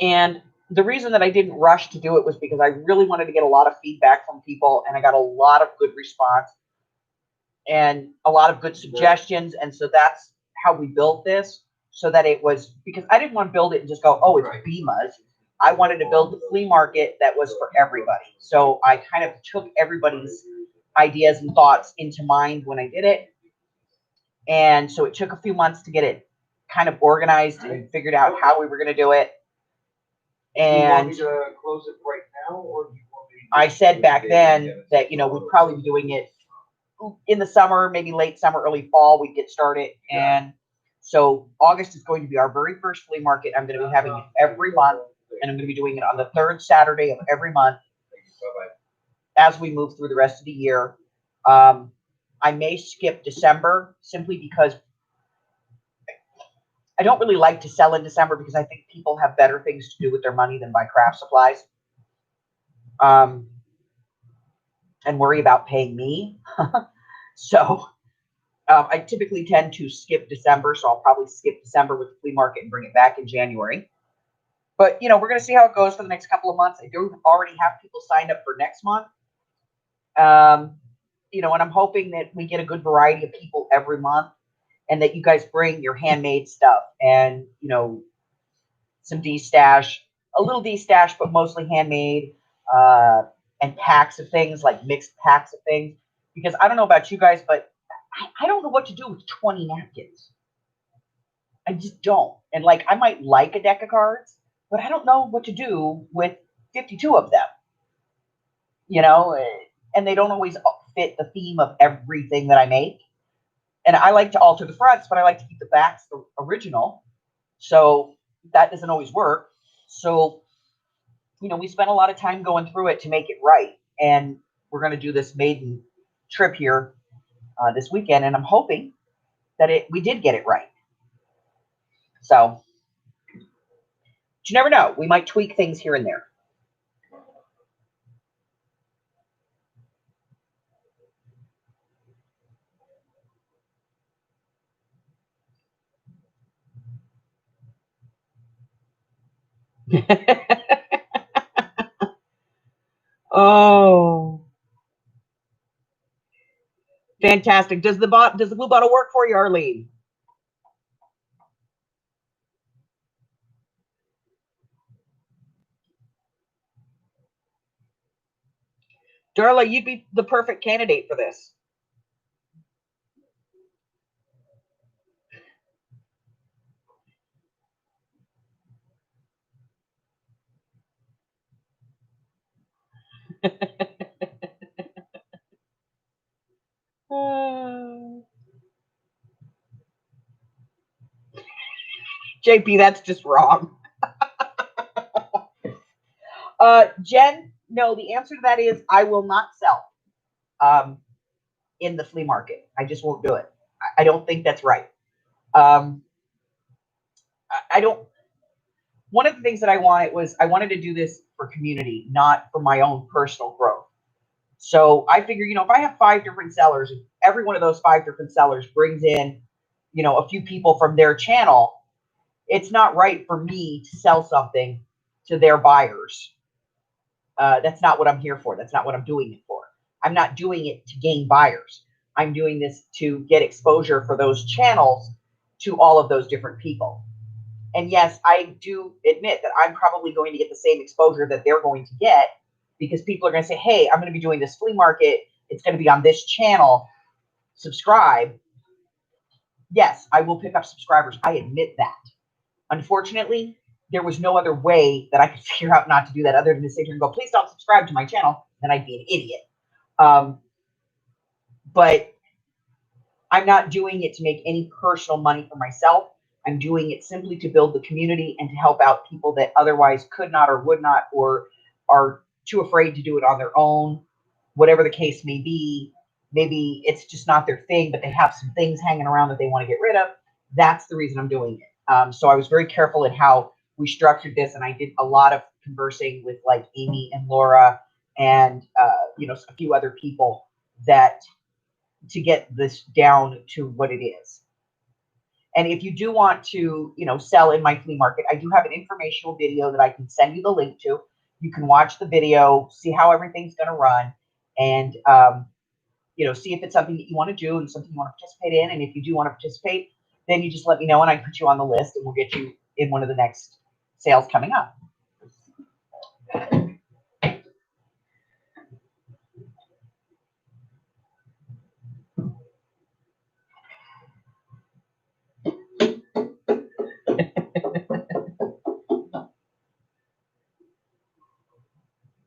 And the reason that I didn't rush to do it was because I really wanted to get a lot of feedback from people, and I got a lot of good response and a lot of good suggestions. And so that's how we built this, so that it was, because I didn't want to build it and just go, oh, it's BMA's. I wanted to build the flea market that was for everybody. So I kind of took everybody's ideas and thoughts into mind when I did it. And so it took a few months to get it kind of organized and figured out how we were going to do it. And do you want me to close it right now, or do you want me to I said back then that, you know, we'd probably be doing it in the summer, maybe late summer, early fall, we'd get started. And so August is going to be our very first flea market. I'm going to be having it every month, and I'm going to be doing it on the third Saturday of every month as we move through the rest of the year. I may skip December simply because I don't really like to sell in December, because I think people have better things to do with their money than buy craft supplies. And worry about paying me. So I typically tend to skip December, so I'll probably skip December with the flea market and bring it back in January. But, you know, we're going to see how it goes for the next couple of months. I do already have people signed up for next month. You know, and I'm hoping that we get a good variety of people every month, and that you guys bring your handmade stuff and, you know, some D-stash, a little D-stash, but mostly handmade, and packs of things, like mixed packs of things. Because I don't know about you guys, but I don't know what to do with 20 napkins. I just don't. And like, I might like a deck of cards, but I don't know what to do with 52 of them. You know, and they don't always fit the theme of everything that I make. And I like to alter the fronts, but I like to keep the backs the original. So that doesn't always work. So, you know, we spent a lot of time going through it to make it right. And we're going to do this maiden trip here this weekend. And I'm hoping that we did get it right. So, but you never know. We might tweak things here and there. Oh, fantastic. Does the blue bottle work for you, Arlene? Darla, you'd be the perfect candidate for this. JP, that's just wrong. Jen, no, the answer to that is I will not sell in the flea market. I just won't do it. I don't think that's right. I don't. One of the things that I wanted to do this for community, not for my own personal growth. So I figure, if I have 5 different sellers, every one of those 5 different sellers brings in, a few people from their channel, it's not right for me to sell something to their buyers. That's not what I'm here for. That's not what I'm doing it for. I'm not doing it to gain buyers. I'm doing this to get exposure for those channels to all of those different people. And yes, I do admit that I'm probably going to get the same exposure that they're going to get, because people are going to say, hey, I'm going to be doing this flea market. It's going to be on this channel. Subscribe. Yes, I will pick up subscribers. I admit that. Unfortunately, there was no other way that I could figure out not to do that other than to sit here and go, please don't subscribe to my channel. Then I'd be an idiot. But I'm not doing it to make any personal money for myself. I'm doing it simply to build the community and to help out people that otherwise could not or would not, or are too afraid to do it on their own, whatever the case may be. Maybe it's just not their thing, but they have some things hanging around that they want to get rid of. That's the reason I'm doing it. So I was very careful in how we structured this, and I did a lot of conversing with like Amy and Laura and a few other people to get this down to what it is. And if you do want to, sell in my flea market, I do have an informational video that I can send you the link to. You can watch the video, see how everything's going to run, and see if it's something that you want to do and something you want to participate in. And if you do want to participate, then you just let me know and I can put you on the list and we'll get you in one of the next sales coming up.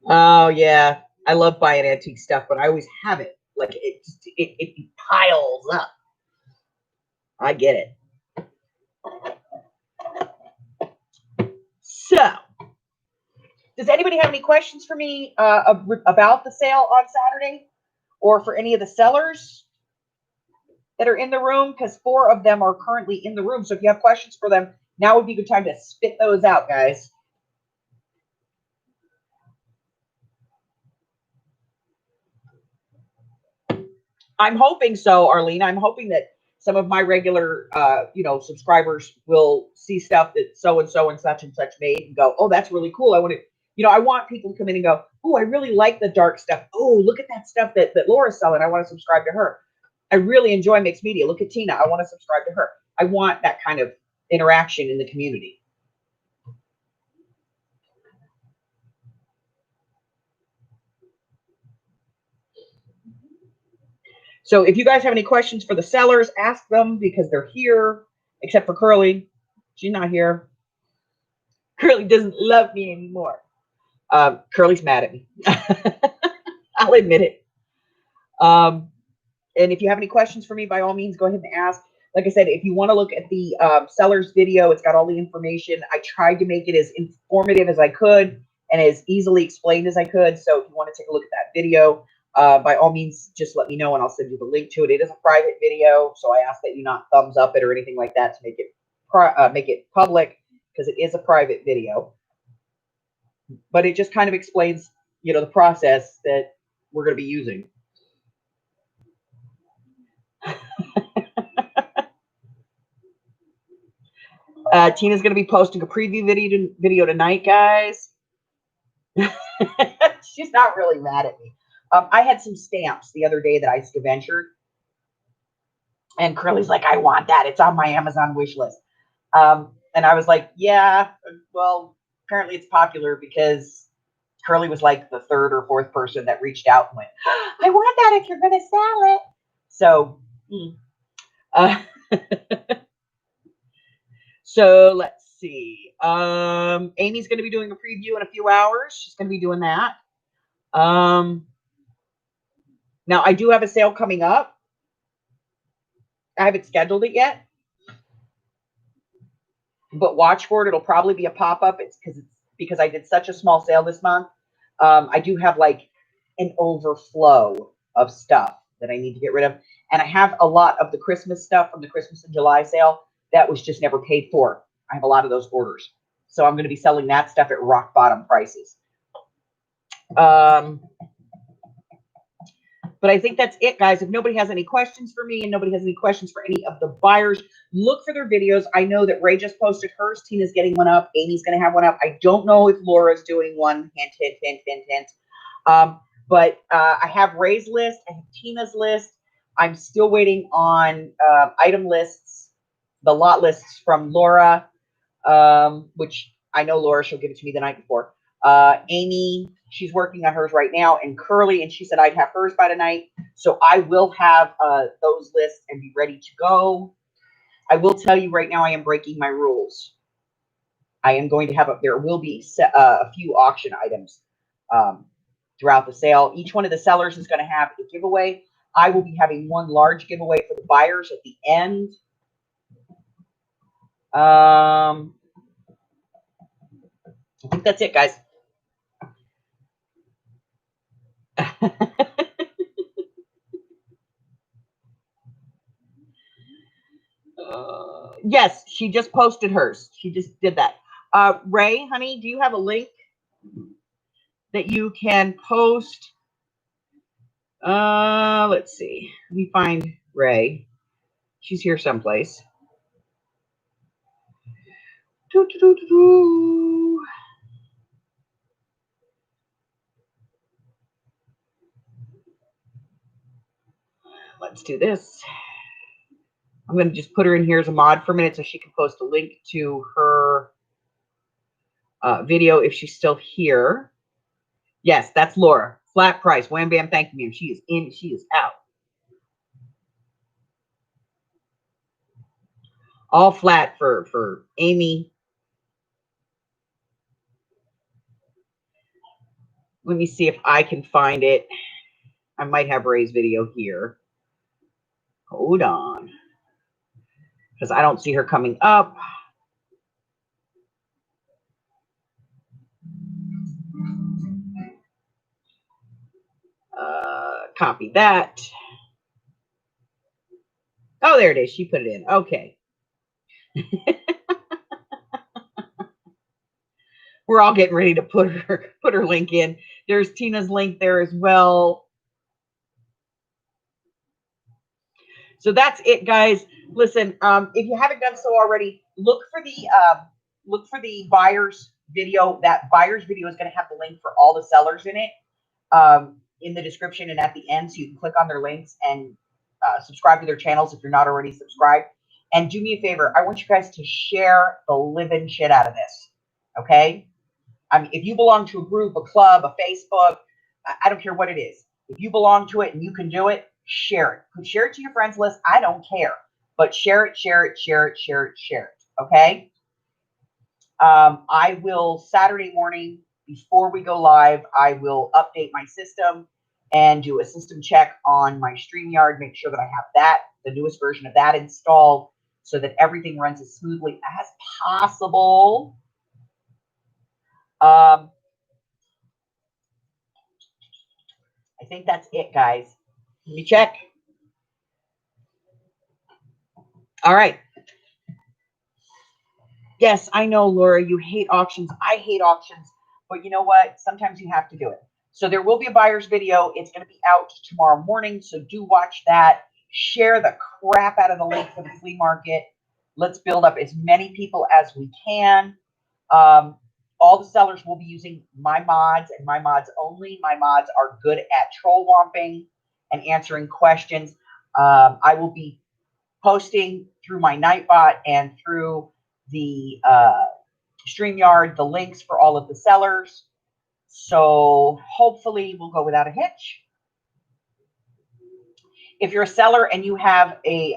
Oh yeah, I love buying antique stuff, but I always have it. Like it piles up. I get it. So, does anybody have any questions for me about the sale on Saturday, or for any of the sellers that are in the room? Because 4 of them are currently in the room. So if you have questions for them, now would be a good time to spit those out, guys. I'm hoping so, Arlene. I'm hoping that some of my regular, subscribers will see stuff that so and such made and go, oh, that's really cool. I want to, I want people to come in and go, oh, I really like the dark stuff. Oh, look at that stuff that Laura's selling. I want to subscribe to her. I really enjoy mixed media. Look at Tina. I want to subscribe to her. I want that kind of interaction in the community. So if you guys have any questions for the sellers, ask them, because they're here, except for Curly. She's not here. Curly doesn't love me anymore. Curly's mad at me. I'll admit it. And if you have any questions for me, by all means, go ahead and ask. Like I said, if you want to look at the seller's video, it's got all the information. I tried to make it as informative as I could and as easily explained as I could. So if you want to take a look at that video, by all means, just let me know and I'll send you the link to it. It is a private video, so I ask that you not thumbs up it or anything like that to make it make it public because it is a private video. But it just kind of explains, you know, the process that we're going to be using. Tina's going to be posting a preview video tonight, guys. She's not really mad at me. I had some stamps the other day that I scaventured. And Curly's like, I want that. It's on my Amazon wish list. And I was like, yeah, well, apparently it's popular because Curly was like the third or fourth person that reached out and went, I want that if you're going to sell it. So, so let's see. Amy's going to be doing a preview in a few hours. She's going to be doing that. Now I do have a sale coming up. I haven't scheduled it yet, but watch for it. It'll probably be a pop-up. It's because I did such a small sale this month. I do have like an overflow of stuff that I need to get rid of. And I have a lot of the Christmas stuff from the Christmas and July sale that was just never paid for. I have a lot of those orders. So I'm going to be selling that stuff at rock bottom prices. But I think that's it, guys. If nobody has any questions for me and nobody has any questions for any of the buyers, look for their videos. I know that Ray just posted hers. Tina's getting one up. Amy's going to have one up. I don't know if Laura's doing one. Hint, hint, hint, hint, hint. But I have Ray's list. I have Tina's list. I'm still waiting on item lists, the lot lists from Laura, which I know Laura, she'll give it to me the night before. Amy, she's working on hers right now, and Curly, and she said I'd have hers by tonight. So I will have those lists and be ready to go. I will tell you right now, I am breaking my rules. I am going to have there will be a few auction items throughout the sale. Each one of the sellers is going to have a giveaway. I will be having one large giveaway for the buyers at the end. I think that's it, guys. Yes, she just posted hers. She just did that. Ray, honey, do you have a link that you can post? Let's see. Let me find Ray. She's here someplace. Let's do this. I'm going to just put her in here as a mod for a minute so she can post a link to her video if she's still here. Yes, that's Laura. Flat price. Wham, bam, thank you, ma'am. She is in. She is out. All flat for Amy. Let me see if I can find it. I might have Ray's video here. Hold on. Because I don't see her coming up. Copy that. Oh, there it is. She put it in. Okay. We're all getting ready to put her link in. There's Tina's link there as well. So that's it, guys. Listen, if you haven't done so already, look for the buyer's video. That buyer's video is going to have the link for all the sellers in it in the description and at the end, so you can click on their links and subscribe to their channels if you're not already subscribed. And do me a favor, I want you guys to share the living shit out of this. Okay? I mean, if you belong to a group, a club, a Facebook, I don't care what it is. If you belong to it and you can do it, share it. Share it to your friends list. I don't care. But share it, share it, share it, share it, share it. Okay? I will, Saturday morning, before we go live, I will update my system and do a system check on my StreamYard, make sure that I have that, the newest version of that installed, so that everything runs as smoothly as possible. I think that's it, guys. Let me check. All right. Yes, I know, Laura, you hate auctions. I hate auctions, but you know what? Sometimes you have to do it. So there will be a buyer's video. It's going to be out tomorrow morning. So do watch that. Share the crap out of the link for the flea market. Let's build up as many people as we can. Um, all the sellers will be using my mods and my mods only. My mods are good at troll womping and answering questions. I will be posting through my Nightbot and through the StreamYard the links for all of the sellers. So hopefully we'll go without a hitch. If you're a seller and you have a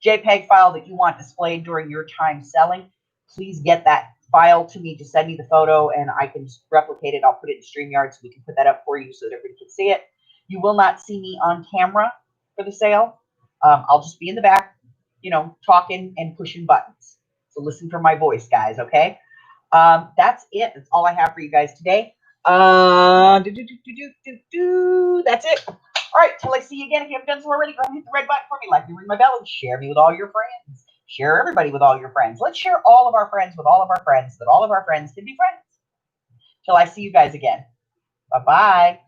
JPEG file that you want displayed during your time selling, please get that file to me to send me the photo and I can just replicate it. I'll put it in StreamYard so we can put that up for you so that everybody can see it. You will not see me on camera for the sale. I'll just be in the back, you know, talking and pushing buttons. So listen for my voice, guys, okay? That's it. That's all I have for you guys today. That's it. All right, till I see you again. If you haven't done so already, go ahead and hit the red button for me, like me, ring my bell, and share me with all your friends. Share everybody with all your friends. Let's share all of our friends with all of our friends, so that all of our friends can be friends. Till I see you guys again. Bye-bye.